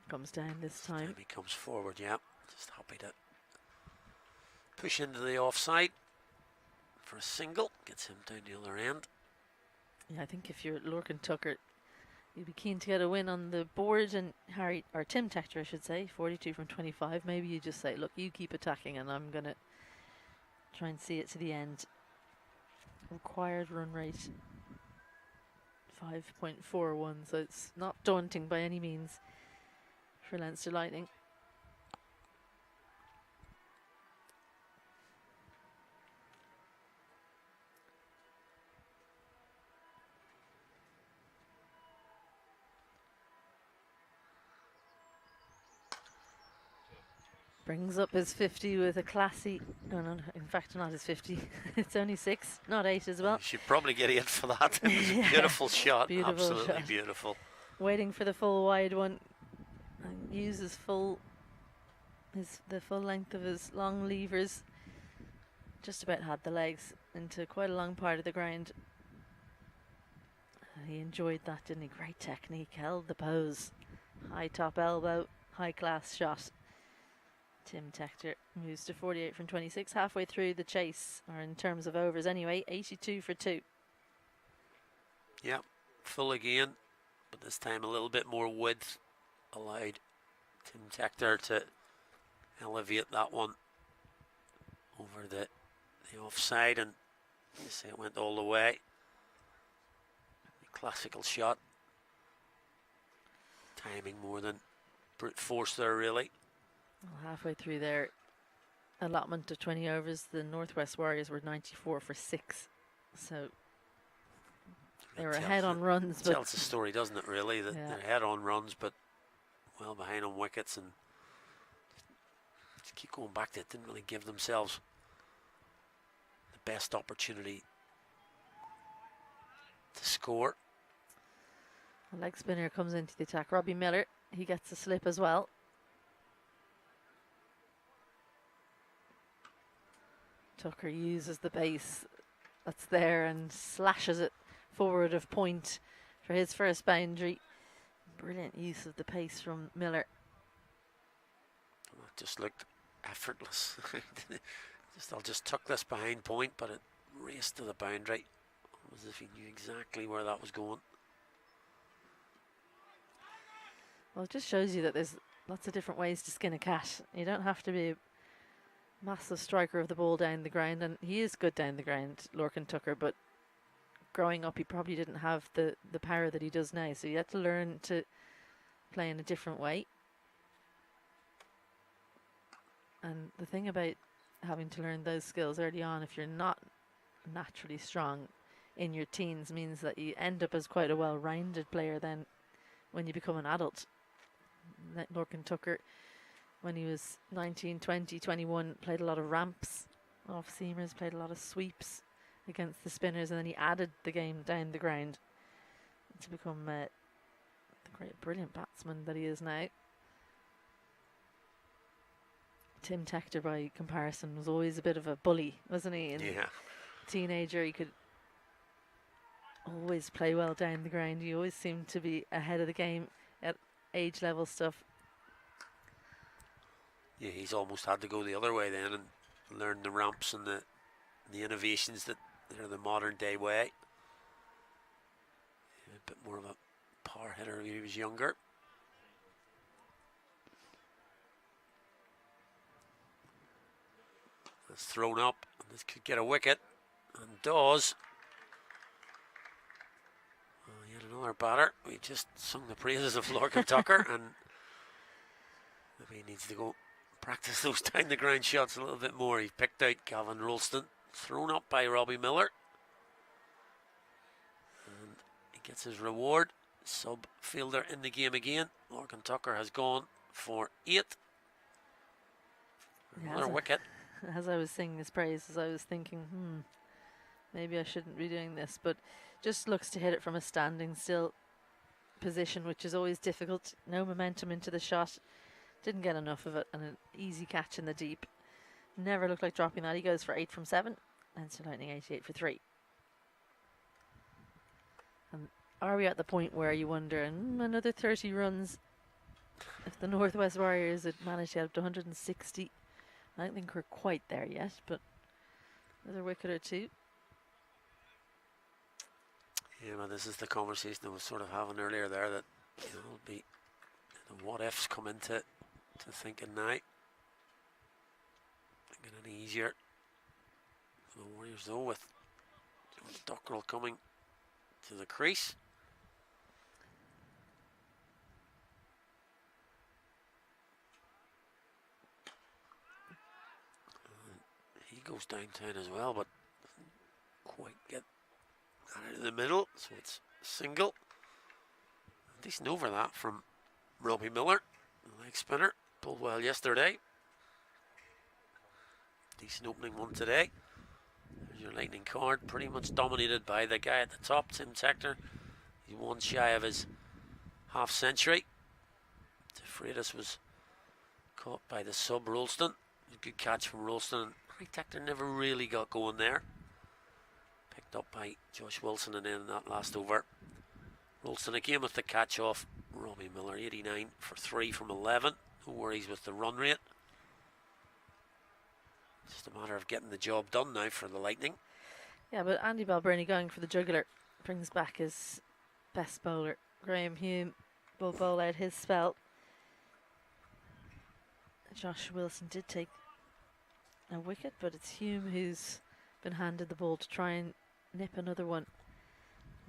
Comes down this time. He comes forward, yeah. Just happy to push into the offside for a single. Gets him down the other end. Yeah, I think if you're Lorcan Tucker, you'd be keen to get a win on the board. And Tim Tector, I should say, 42 from 25. Maybe you just say, look, you keep attacking and I'm going to try and see it to the end. Required run rate 5.41, so it's not daunting by any means for Leinster Lightning. Brings up his 50 with a classy, no, in fact not his 50, it's only 6, not 8 as well. You should probably get 8 for that. It was a beautiful shot, beautiful absolutely shot. Beautiful. Waiting for the full wide one, and uses the full length of his long levers. Just about had the legs into quite a long part of the ground. He enjoyed that, didn't he? Great technique, held the pose. High top elbow, high class shot. Tim Tector moves to 48 from 26, halfway through the chase, or in terms of overs anyway, 82 for 2. Yep, full again, but this time a little bit more width allowed Tim Tector to elevate that one over the offside, and you say it went all the way. A classical shot. Timing more than brute force there, really. Well, halfway through there, allotment of 20 overs, the Northwest Warriors were 94 for 6. So they were ahead on runs. But tells the story, doesn't it, really? That they're ahead on runs, but well behind on wickets, and just keep going back. They didn't really give themselves the best opportunity to score. The leg spinner comes into the attack. Robbie Miller, he gets a slip as well. Tucker uses the base that's there and slashes it forward of point for his first boundary. Brilliant use of the pace from Miller. It just looked effortless. I'll just tuck this behind point, but it raced to the boundary as if he knew exactly where that was going. Well, it just shows you that there's lots of different ways to skin a cat. You don't have to be a massive striker of the ball down the ground, and he is good down the ground, Lorcan Tucker, but growing up he probably didn't have the power that he does now, so you had to learn to play in a different way. And the thing about having to learn those skills early on, if you're not naturally strong in your teens, means that you end up as quite a well-rounded player then when you become an adult. Lorcan Tucker, when he was 19, 20, 21, played a lot of ramps, off-seamers, played a lot of sweeps against the spinners, and then he added the game down the ground to become the great, brilliant batsman that he is now. Tim Tector, by comparison, was always a bit of a bully, wasn't he? Yeah. Teenager, he could always play well down the ground. He always seemed to be ahead of the game at age level stuff. Yeah, he's almost had to go the other way then and learn the ramps and the innovations that are the modern day way. Yeah, a bit more of a power hitter when he was younger. It's thrown up, and this could get a wicket, and does. Yet another batter. We just sung the praises of Lorcan Tucker, and maybe he needs to go practice those down the ground shots a little bit more. He picked out Gavin Rolston, thrown up by Robbie Miller, and he gets his reward. Sub fielder in the game again. Lorcan Tucker has gone for 8. Another wicket. As I was singing his praises, I was thinking, maybe I shouldn't be doing this, but just looks to hit it from a standing still position, which is always difficult. No momentum into the shot. Didn't get enough of it, and an easy catch in the deep. Never looked like dropping that. He goes for 8 from 7, and Sir Lightning 88 for 3. And are we at the point where you wonder, another 30 runs, if the Northwest Warriors had managed to get up to 160, I don't think we're quite there yet, but another wicket or two. Yeah, well, this is the conversation I was sort of having earlier there, that it'll be the what ifs come into thinking now. Thinking any easier for the Warriors though, with Dockrell coming to the crease. He goes downtown as well, but doesn't quite get out of the middle, so it's single. Decent over that from Robbie Miller, the leg spinner. Pulled well yesterday. Decent opening one today. There's your lightning card, pretty much dominated by the guy at the top, Tim Tector. He's one shy of his half century. DeFreitas was caught by the sub Rolston. Good catch from Rolston. Tector never really got going there. Picked up by Josh Wilson, and then that last over, Rolston again with the catch off Robbie Miller. 89 for 3 from 11. No worries with the run rate. Just a matter of getting the job done now for the Lightning. Yeah, but Andy Balbirnie going for the jugular brings back his best bowler. Graham Hume will bowl out his spell. Josh Wilson did take a wicket, but it's Hume who's been handed the ball to try and nip another one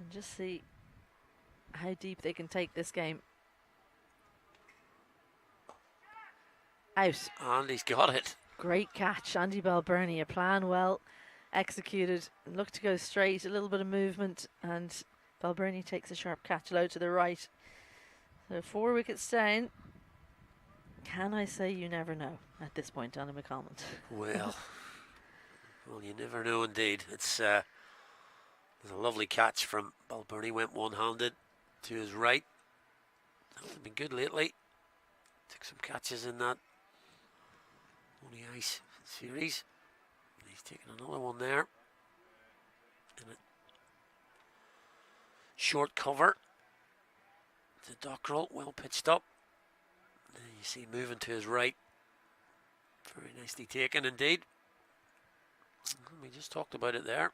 and just see how deep they can take this game. Out. And he's got it. great catch. Andy Balbirnie, a plan well executed. Looked to go straight, a little bit of movement, and Balbirnie takes a sharp catch low to the right. So 4 wickets down. Can I say you never know at this point, Anna McCalmont? Well, you never know indeed. It's a lovely catch from Balbirnie. Went one-handed to his right. Hasn't been good lately. Took some catches in that only ice series. And he's taking another one there. In a short cover. The Dockrell, well pitched up. And you see moving to his right. Very nicely taken indeed. We just talked about it there.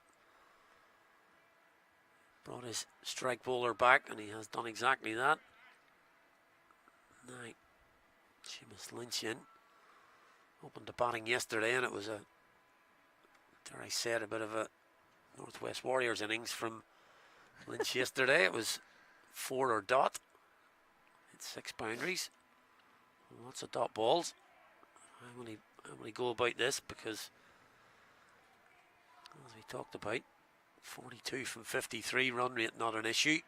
Brought his strike bowler back, and he has done exactly that. Now, Seamus Lynch in. Opened the batting yesterday, and it was a, dare I say it, a bit of a Northwest Warriors innings from Lynch yesterday. It was 4 or dot. Hit 6 boundaries. Lots of dot balls. How will he go about this? Because, as we talked about, 42 from 53, run rate not an issue.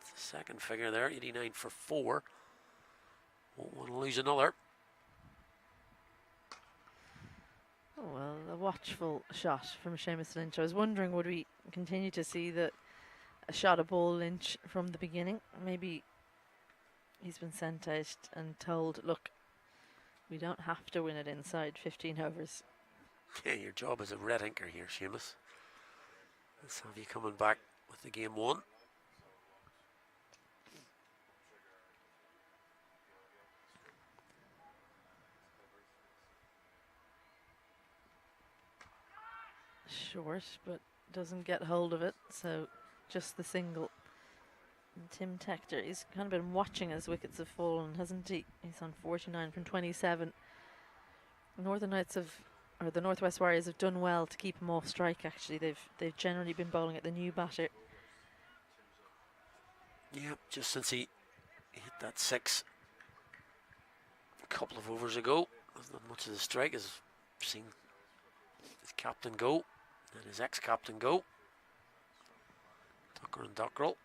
It's the second figure there, 89 for 4. Won't want to lose another. Oh, well, a watchful shot from Seamus Lynch. I was wondering, would we continue to see a shot of ball Lynch from the beginning? Maybe he's been sent out and told, look, we don't have to win it inside 15 overs. Yeah, your job as a red inker here, Seamus. Let's have you coming back with the game one. Short, but doesn't get hold of it, so just the single. And Tim Tector, he's kind of been watching as wickets have fallen, hasn't he? He's on 49 from 27. The Northwest Warriors have done well to keep him off strike. Actually, they've generally been bowling at the new batter. Yeah, just since he hit that 6 a couple of overs ago, not much of the strike. Has seen his captain go and his ex-captain go. Tucker and Dockrell.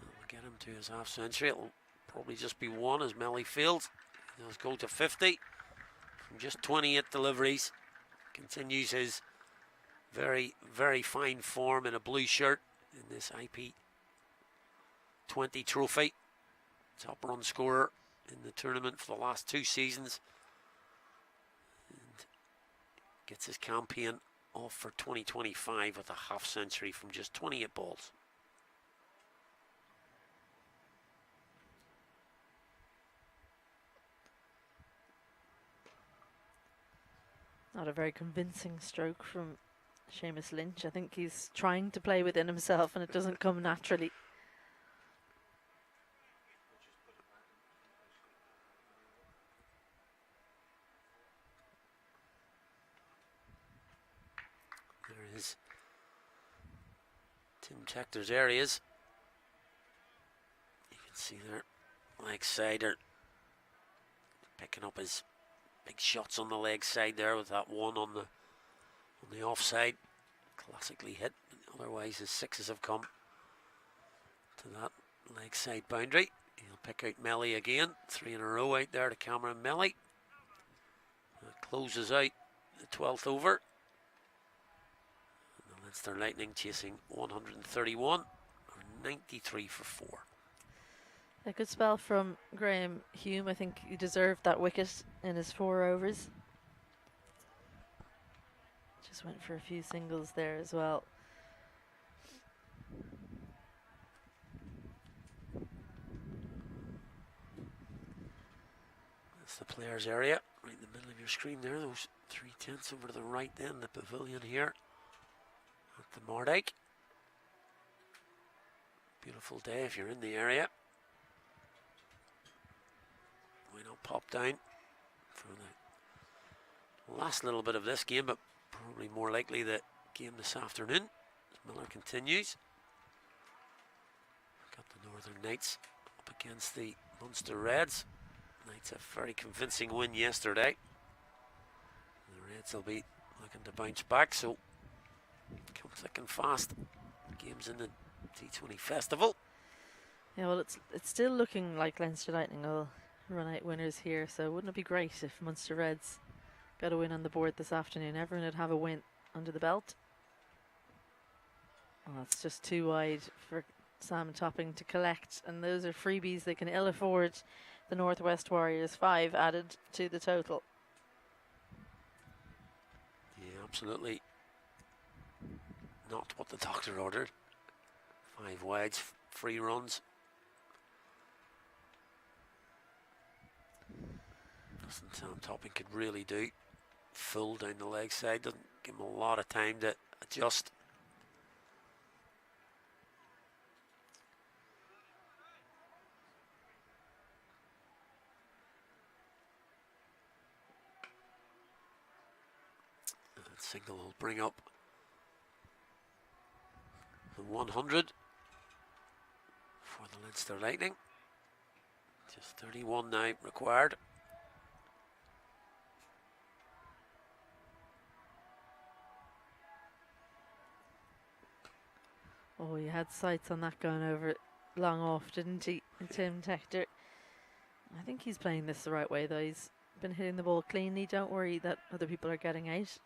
We'll get him to his half century. It'll probably just be one as Melly fields. He does go to 50 from just 28 deliveries. Continues his very, very fine form in a blue shirt in this IP20 trophy. Top run scorer in the tournament for the last 2 seasons. And gets his campaign off for 2025 with a half century from just 28 balls. Not a very convincing stroke from Seamus Lynch. I think he's trying to play within himself and it doesn't come naturally. There is Tim Tector's areas. You can see there, leg side, are picking up his big shots on the leg side there with that one on the offside. Classically hit. Otherwise his 6s have come to that leg side boundary. He'll pick out Melly again. 3 in a row out there to Cameron Melly. That closes out the 12th over. And the Leinster Lightning chasing 131 or 93 for 4. A good spell from Graham Hume. I think he deserved that wicket in his 4 overs. Just went for a few singles there as well. That's the players area, right in the middle of your screen there. Those 3 tents over to the right then, the pavilion here at the Mardike. Beautiful day if you're in the area. Why not pop down for the last little bit of this game, but probably more likely the game this afternoon as Miller continues. Got the Northern Knights against the Munster Reds. It's a very convincing win yesterday. The Reds will be looking to bounce back, so come thick and fast. Games in the T20 Festival. Yeah, well, it's still looking like Leinster Lightning will run out winners here, so wouldn't it be great if Munster Reds got a win on the board this afternoon? Everyone would have a win under the belt. Oh, that's just too wide for Sam Topping to collect, and those are freebies they can ill afford. The Northwest Warriors, 5 added to the total. Yeah, absolutely not what the doctor ordered. 5 wides, free runs. Nothing Sam Topping could really do. Full down the leg side, doesn't give him a lot of time to adjust. That signal will bring up the 100 for the Leinster Lightning. Just 31 now required. Oh, he had sights on that going over long off, didn't he, Tim Tector? I think he's playing this the right way, though. He's been hitting the ball cleanly. Don't worry that other people are getting out.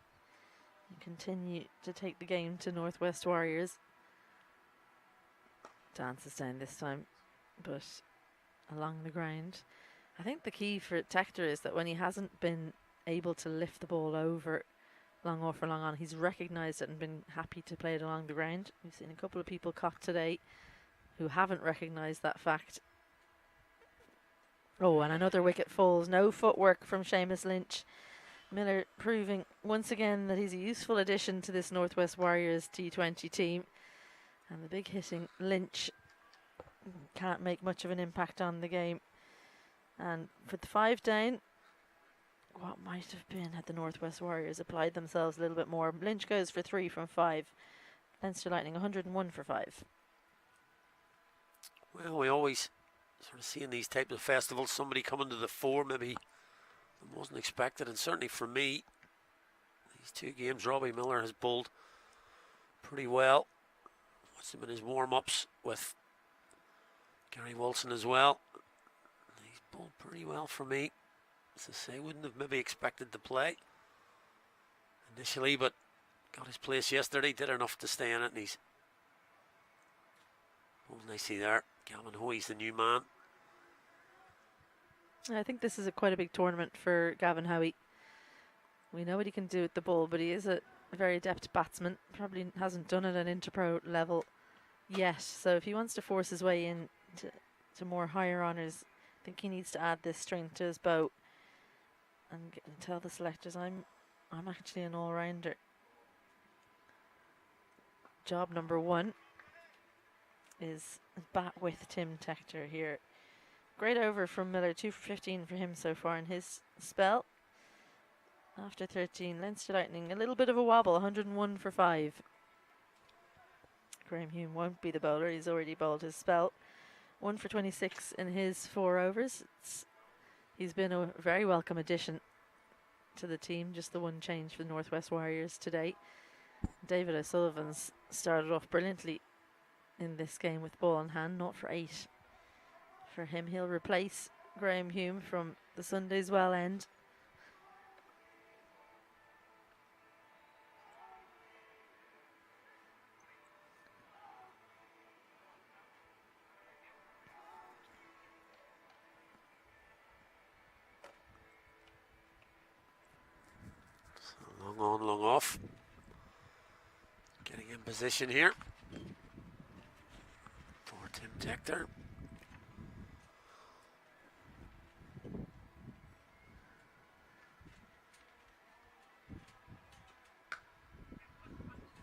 And continue to take the game to Northwest Warriors. Dances down this time, but along the ground. I think the key for Tector is that when he hasn't been able to lift the ball over long off or long on, he's recognised it and been happy to play it along the ground. We've seen a couple of people caught today who haven't recognised that fact. Oh, and another wicket falls. No footwork from Seamus Lynch. Miller proving once again that he's a useful addition to this Northwest Warriors T20 team. And the big hitting Lynch can't make much of an impact on the game. And for the 5 down, what might have been had the Northwest Warriors applied themselves a little bit more. Lynch goes for 3 from 5. Leinster Lightning 101 for 5. Well, we always sort of see in these types of festivals somebody coming to the fore, maybe that wasn't expected, and certainly for me, these 2 games, Robbie Miller has bowled pretty well. Watched him in his warm-ups with Gary Wilson as well. He's bowled pretty well for me. As I say, wouldn't have maybe expected to play initially, but got his place yesterday, did enough to stay in it, and he's bowled nicely there. Gavin Hoey's the new man. I think this is quite a big tournament for Gavin Hoey. We know what he can do with the ball, but he is a very adept batsman. Probably hasn't done it at Interpro level yet. So if he wants to force his way in to more higher honours, I think he needs to add this strength to his bow and tell the selectors, I'm actually an all-rounder. Job number 1 is bat with Tim Tector here. Great over from Miller, 2 for 15 for him so far in his spell. After 13, Leinster Lightning, a little bit of a wobble, 101 for 5. Graham Hume won't be the bowler, he's already bowled his spell. 1 for 26 in his 4 overs. He's been a very welcome addition to the team, just the one change for the Northwest Warriors today. David O'Sullivan's started off brilliantly in this game with ball in hand, 0 for 8. For him, he'll replace Graham Hume from the Sunday's well end. Long on, long off. Getting in position here for Tim Tector.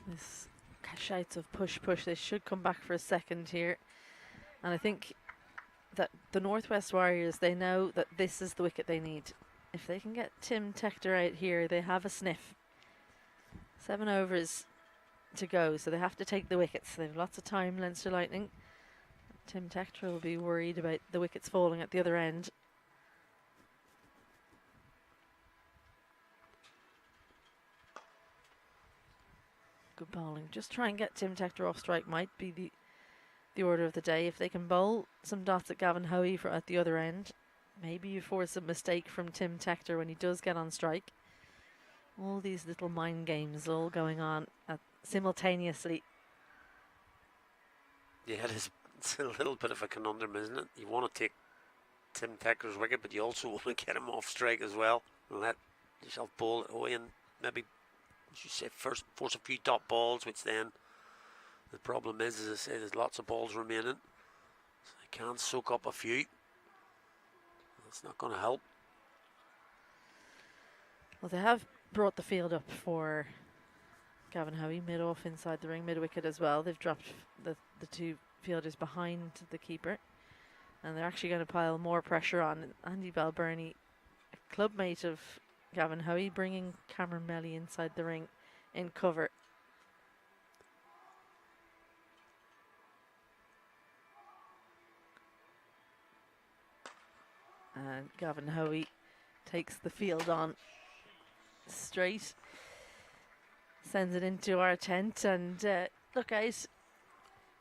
This shouts of push, push. They should come back for a second here. And I think that the Northwest Warriors, they know that this is the wicket they need. If they can get Tim Tector out here, they have a sniff. 7 overs to go, so they have to take the wickets. They have lots of time, Leinster Lightning. Tim Tector will be worried about the wickets falling at the other end. Good bowling. Just try and get Tim Tector off strike might be the order of the day. If they can bowl some dots at Gavin Hoey at the other end, maybe you force a mistake from Tim Tector when he does get on strike. All these little mind games all going on simultaneously. Yeah, it's a little bit of a conundrum, isn't it? You want to take Tim Tector's wicket, but you also want to get him off strike as well. And let yourself bowl it away and maybe, as you say, first force a few top balls, which then the problem is, as I say, there's lots of balls remaining. So they can soak up a few. That's not going to help. Well, they have brought the field up for Gavin Hoey, mid-off inside the ring, mid-wicket as well. They've dropped the two fielders behind the keeper, and they're actually going to pile more pressure on Andy Balbirnie, a clubmate of Gavin Hoey, bringing Cameron Melly inside the ring in cover. And Gavin Hoey takes the field on straight, sends it into our tent, and look out,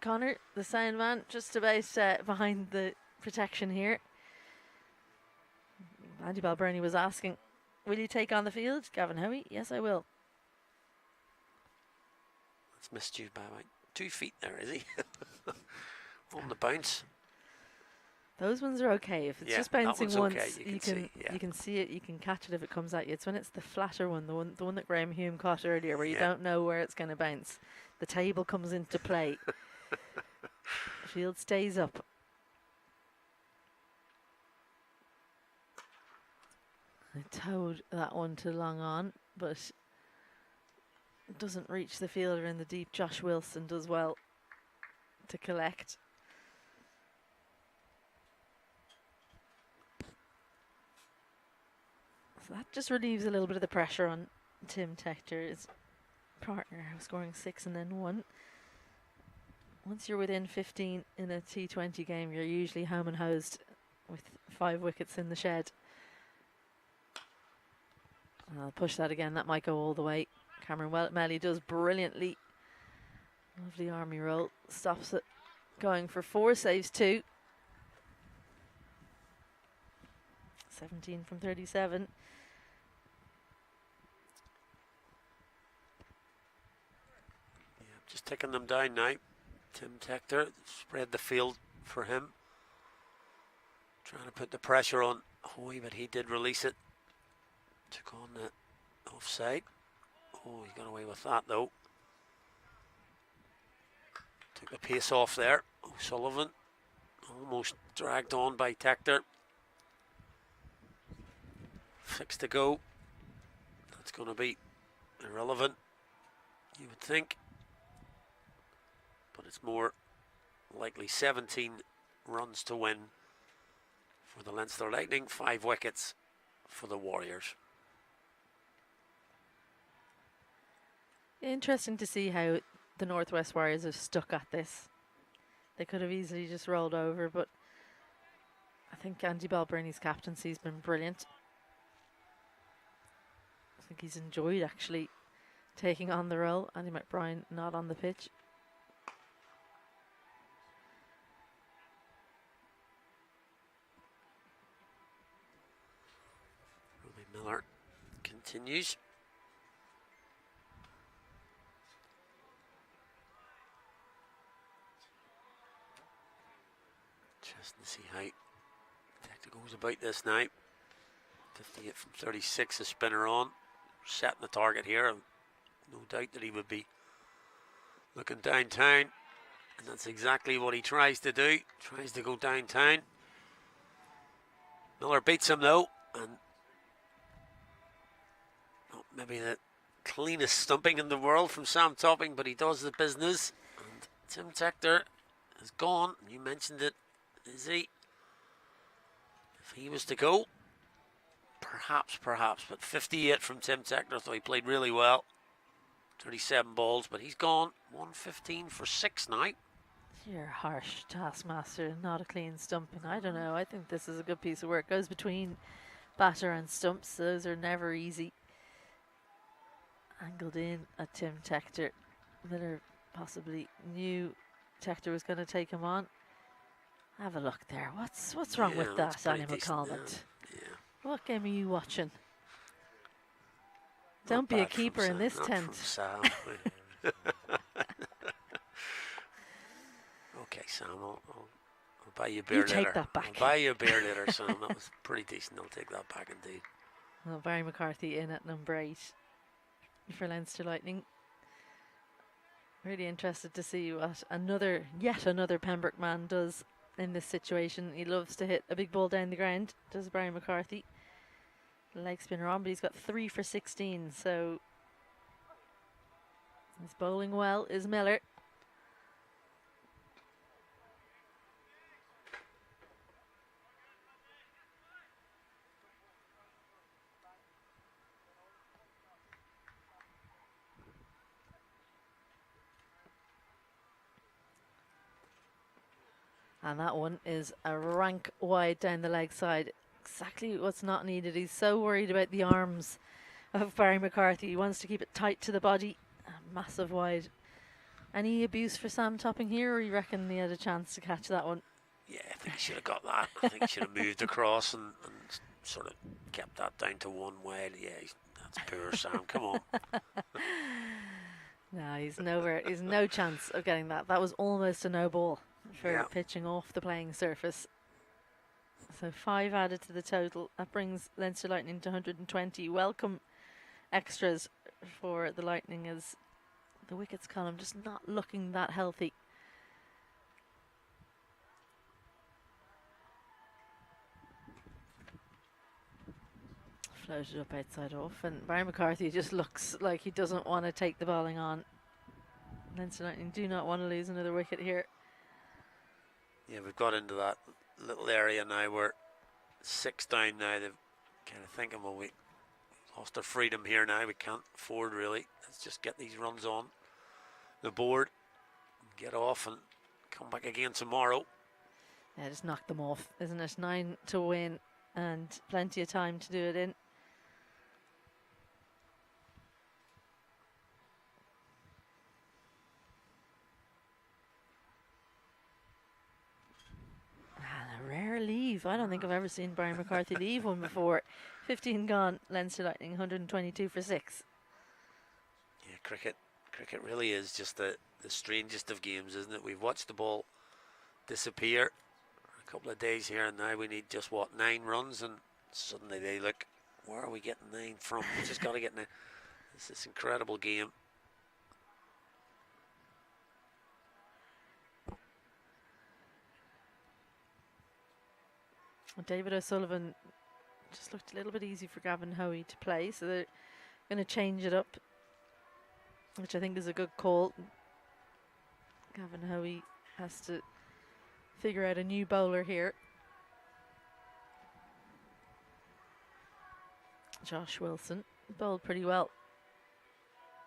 Connor, the sound man, just about behind the protection here. Andy Balbirnie was asking, will you take on the field, Gavin Hoey? Yes, I will. That's missed you by about 2 feet there, is he? On the bounce. Those ones are okay. If it's just bouncing once, okay. you can see it, you can catch it if it comes at you. It's when it's the flatter one, the one that Graham Hume caught earlier, where you don't know where it's going to bounce. The table comes into play. The field stays up. I towed that one to long on, but it doesn't reach the fielder in the deep. Josh Wilson does well to collect. So that just relieves a little bit of the pressure on Tim Tector, his partner, scoring 6 and then 1. Once you're within 15 in a T20 game, you're usually home and hosed with 5 wickets in the shed. And I'll push that again. That might go all the way. Cameron Melly does brilliantly. Lovely army roll. Stops it. Going for 4, saves 2. 17 from 37. Yeah, just taking them down now. Tim Tector spread the field for him. Trying to put the pressure on Hoey, but he did release it. Took on the offside. Oh, he got away with that though. Took the pace off there. O'Sullivan almost dragged on by Tector. 6 to go. That's going to be irrelevant, you would think. But it's more likely 17 runs to win for the Leinster Lightning, 5 wickets for the Warriors. Interesting to see how the Northwest Warriors have stuck at this. They could have easily just rolled over, but I think Andy Balbirnie's captaincy has been brilliant. I think he's enjoyed actually taking on the role. Andy McBride not on the pitch. Robbie Miller continues. Interesting to see how Tector goes about this now. 58 from 36, a spinner on. Setting the target here. No doubt that he would be looking downtown. And that's exactly what he tries to do. Tries to go downtown. Miller beats him though. And not maybe the cleanest stumping in the world from Sam Topping, but he does the business. And Tim Tector has gone. You mentioned it. Is he? If he was to go, perhaps, but 58 from Tim Tector, so he played really well. 37 balls, but he's gone. 115 for 6 now. You're a harsh taskmaster, not a clean stumping. I don't know. I think this is a good piece of work. Goes between batter and stumps. Those are never easy. Angled in at Tim Tector. Miller possibly knew Tector was going to take him on. Have a look there. What's wrong with that, Animal Comment? Yeah. What game are you watching? Don't be a keeper in this tent. Okay, Sam, I'll buy you a beer later. You take that back. I'll buy you a beer later, Sam. That was pretty decent. I'll take that back indeed. Well, Barry McCarthy in at number 8 for Leinster Lightning. Really interested to see what yet another Pembroke man does in this situation. He loves to hit a big ball down the ground, does Barry McCarthy. Leg spinner on, but he's got 3 for 16, so he's bowling well, is Miller. And that one is a rank wide down the leg side. Exactly what's not needed. He's so worried about the arms of Barry McCarthy. He wants to keep it tight to the body. A massive wide. Any abuse for Sam Topping here, or you reckon he had a chance to catch that one? Yeah, I think he should have got that. I think he should have moved across and sort of kept that down to one wide. Yeah, that's poor Sam. Come on. No, he's nowhere. He's no chance of getting that. That was almost a no ball for pitching off the playing surface. So 5 added to the total. That brings Leinster Lightning to 120. Welcome extras for the Lightning as the wickets column just not looking that healthy. Floated up outside off, and Barry McCarthy just looks like he doesn't want to take the bowling on. Leinster Lightning do not want to lose another wicket here. Yeah, we've got into that little area now where 6 down now. They've kind of thinking, well, we lost our freedom here now. We can't afford really. Let's just get these runs on the board, get off, and come back again tomorrow. Yeah, just knock them off, isn't it? 9 to win, and plenty of time to do it in. Rare leave. I don't think I've ever seen Brian McCarthy leave one before. 15 gone, Leinster Lightning 122 for 6. Yeah, cricket really is just the strangest of games, isn't it? We've watched the ball disappear for a couple of days here, and now we need just 9 runs, and suddenly they look, where are we getting 9 from? We just got to get 9. It's this incredible game. David O'Sullivan just looked a little bit easy for Gavin Hoey to play, so they're going to change it up, which I think is a good call. Gavin Hoey has to figure out a new bowler here. Josh Wilson bowled pretty well.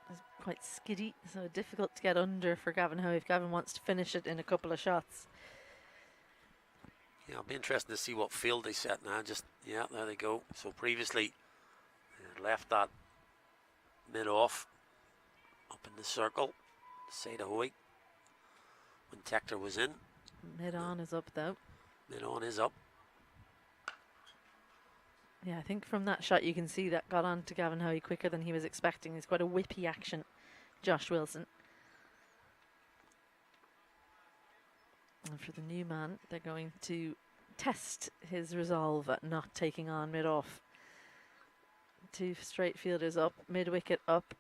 He's quite skiddy, so difficult to get under for Gavin Hoey if Gavin wants to finish it in a couple of shots. Yeah, I'll be interested to see what field they set now. Yeah, there they go. So previously, they left that mid-off up in the circle, side of Hoy, when Tector was in. Mid-on is up, though. Mid-on is up. Yeah, I think from that shot you can see that got on to Gavin Hoey quicker than he was expecting. He's quite a whippy action, Josh Wilson. And for the new man, they're going to test his resolve at not taking on mid-off. 2 straight fielders up, mid-wicket up.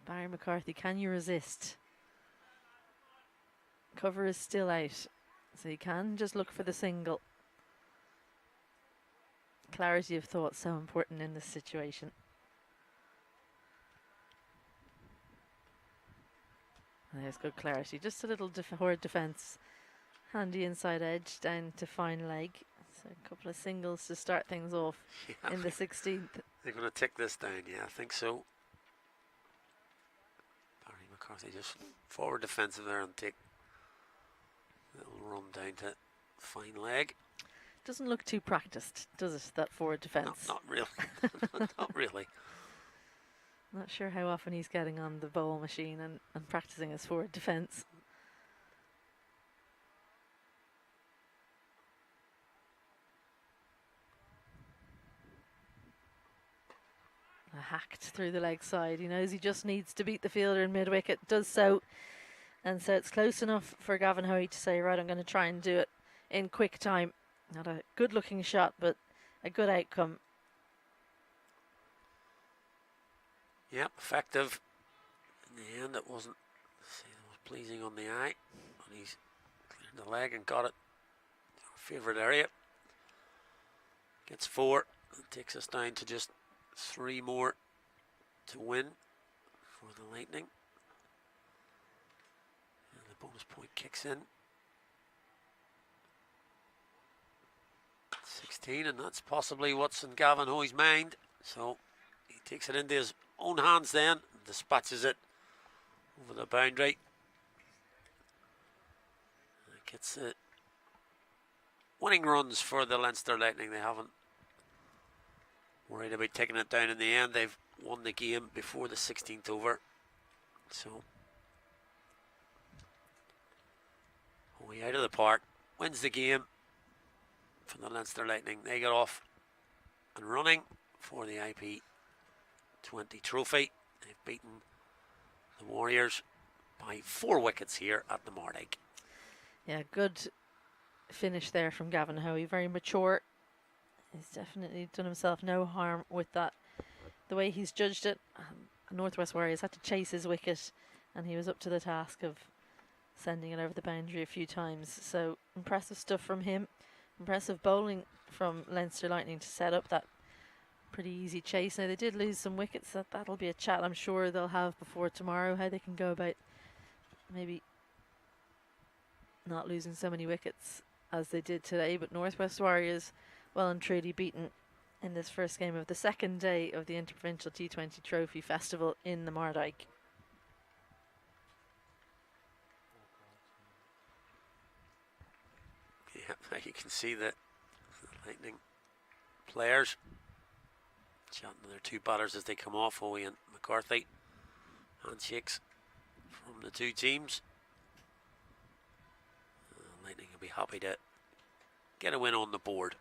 Barry McCarthy, can you resist? Cover is still out, so you can just look for the single. Clarity of thought so important in this situation. And there's good clarity, just a little forward defence. Handy inside edge down to fine leg. So a couple of singles to start things off in the 16th. They're going to tick this down, yeah, I think so. Barry McCarthy just forward defensive there and take run down to fine leg. Doesn't look too practiced, does it, that forward defence? Not really. Not really. Not sure how often he's getting on the bowl machine and practicing his forward defence. Hacked through the leg side. He knows he just needs to beat the fielder in mid-wicket, does so. And so it's close enough for Gavin Hoey to say, right, I'm going to try and do it in quick time. Not a good looking shot, but a good outcome. Yep, effective. In the end, it wasn't pleasing on the eye. But he's cleared the leg and got it. Favourite area. Gets 4. It takes us down to just 3 more to win for the Lightning. And the bonus point kicks in. 16, and that's possibly what's in Gavin Hoey's mind. So he takes it into his own hands then, dispatches it over the boundary. And it gets winning runs for the Leinster Lightning. They haven't worried about taking it down in the end. They've won the game before the 16th over. So Hoey out of the park, wins the game for the Leinster Lightning. They get off and running for the IP20 trophy. They've beaten the Warriors by 4 wickets here at the Mardyke. Yeah, good finish there from Gavin Hoey. Very mature. He's definitely done himself no harm with that. The way he's judged it, Northwest Warriors had to chase his wicket, and he was up to the task of sending it over the boundary a few times. So impressive stuff from him. Impressive bowling from Leinster Lightning to set up that pretty easy chase. Now, they did lose some wickets. That'll be a chat I'm sure they'll have before tomorrow, how they can go about maybe not losing so many wickets as they did today. But Northwest Warriors well and truly beaten in this first game of the second day of the Interprovincial T20 Trophy Festival in the Mardyke. Yeah, you can see that the Lightning players chatting to their 2 batters as they come off, Hoey and McCarthy. Handshakes from the 2 teams. Lightning will be happy to get a win on the board.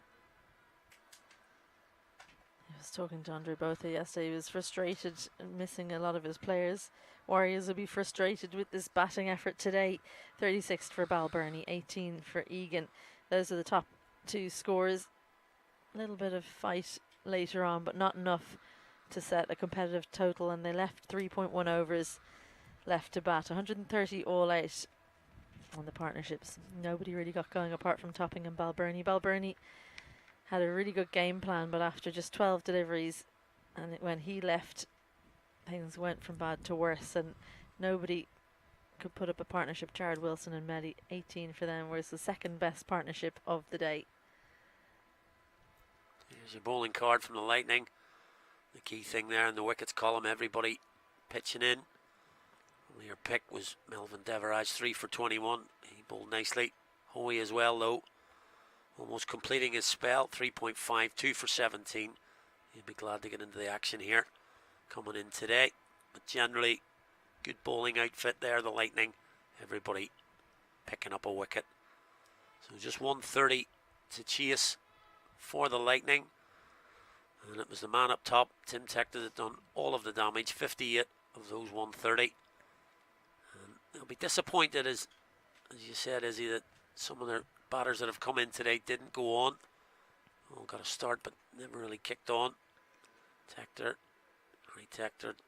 I was talking to Andre Botha yesterday. He was frustrated missing a lot of his players. Warriors will be frustrated with this batting effort today. 36 for Balbirnie, 18 for Egan. Those are the top 2 scores. A little bit of fight later on, but not enough to set a competitive total. And they left 3.1 overs left to bat. 130 all out on the partnerships. Nobody really got going apart from Topping and Balbirnie. Balbirnie had a really good game plan, but after just 12 deliveries, and when he left, things went from bad to worse, and nobody could put up a partnership. Jared Wilson and Melly, 18 for them, was the second best partnership of the day. Here's your bowling card from the Lightning. The key thing there in the wickets column, everybody pitching in. Only your pick was Melvin Deverage, 3 for 21. He bowled nicely. Hoey as well, though, almost completing his spell, 3.5, 2 for 17. He'll be glad to get into the action here, coming in today. But generally, good bowling outfit there, the Lightning. Everybody picking up a wicket. So just 130 to chase for the Lightning. And it was the man up top, Tim Tector, that done all of the damage, 58 of those 130. And they'll be disappointed, as you said, Izzy, that some of their batters that have come in today didn't go on. All got a start, but never really kicked on. Tector,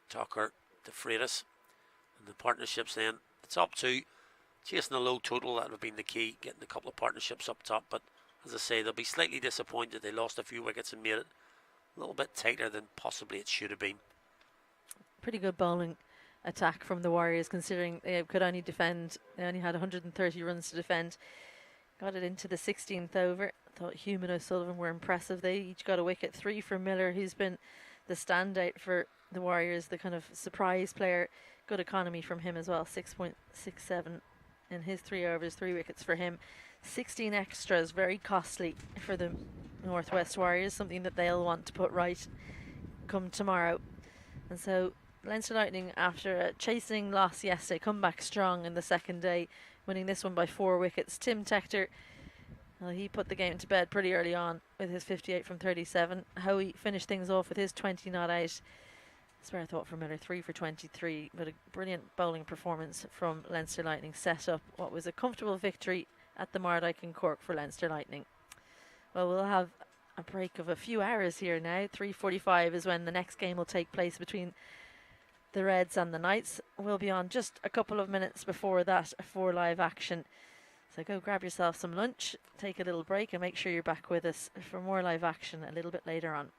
Tucker, DeFreitas, and the partnerships then. It's up to chasing a low total. That would have been the key, getting a couple of partnerships up top. But as I say, they'll be slightly disappointed. They lost a few wickets and made it a little bit tighter than possibly it should have been. Pretty good bowling attack from the Warriors, considering they could only defend. They only had 130 runs to defend. Got it into the 16th over. Thought Hume and O'Sullivan were impressive. They each got a wicket. 3 for Miller, who's been the standout for the Warriors, the kind of surprise player. Good economy from him as well, 6.67 in his 3 overs, 3 wickets for him. 16 extras, very costly for the Northwest Warriors, something that they'll want to put right come tomorrow. And so Leinster Lightning, after a chasing loss yesterday, come back strong in the second day, winning this one by 4 wickets. Tim Tector, well, he put the game to bed pretty early on with his 58 from 37. Howie finished things off with his 20 not out. Spare thought for Miller, 3 for 23, but a brilliant bowling performance from Leinster Lightning set up what was a comfortable victory at the Mardyke in Cork for Leinster Lightning. Well, we'll have a break of a few hours here now. 3:45 is when the next game will take place between the Reds and the Knights. We'll be on just a couple of minutes before that for live action. So go grab yourself some lunch, take a little break, and make sure you're back with us for more live action a little bit later on.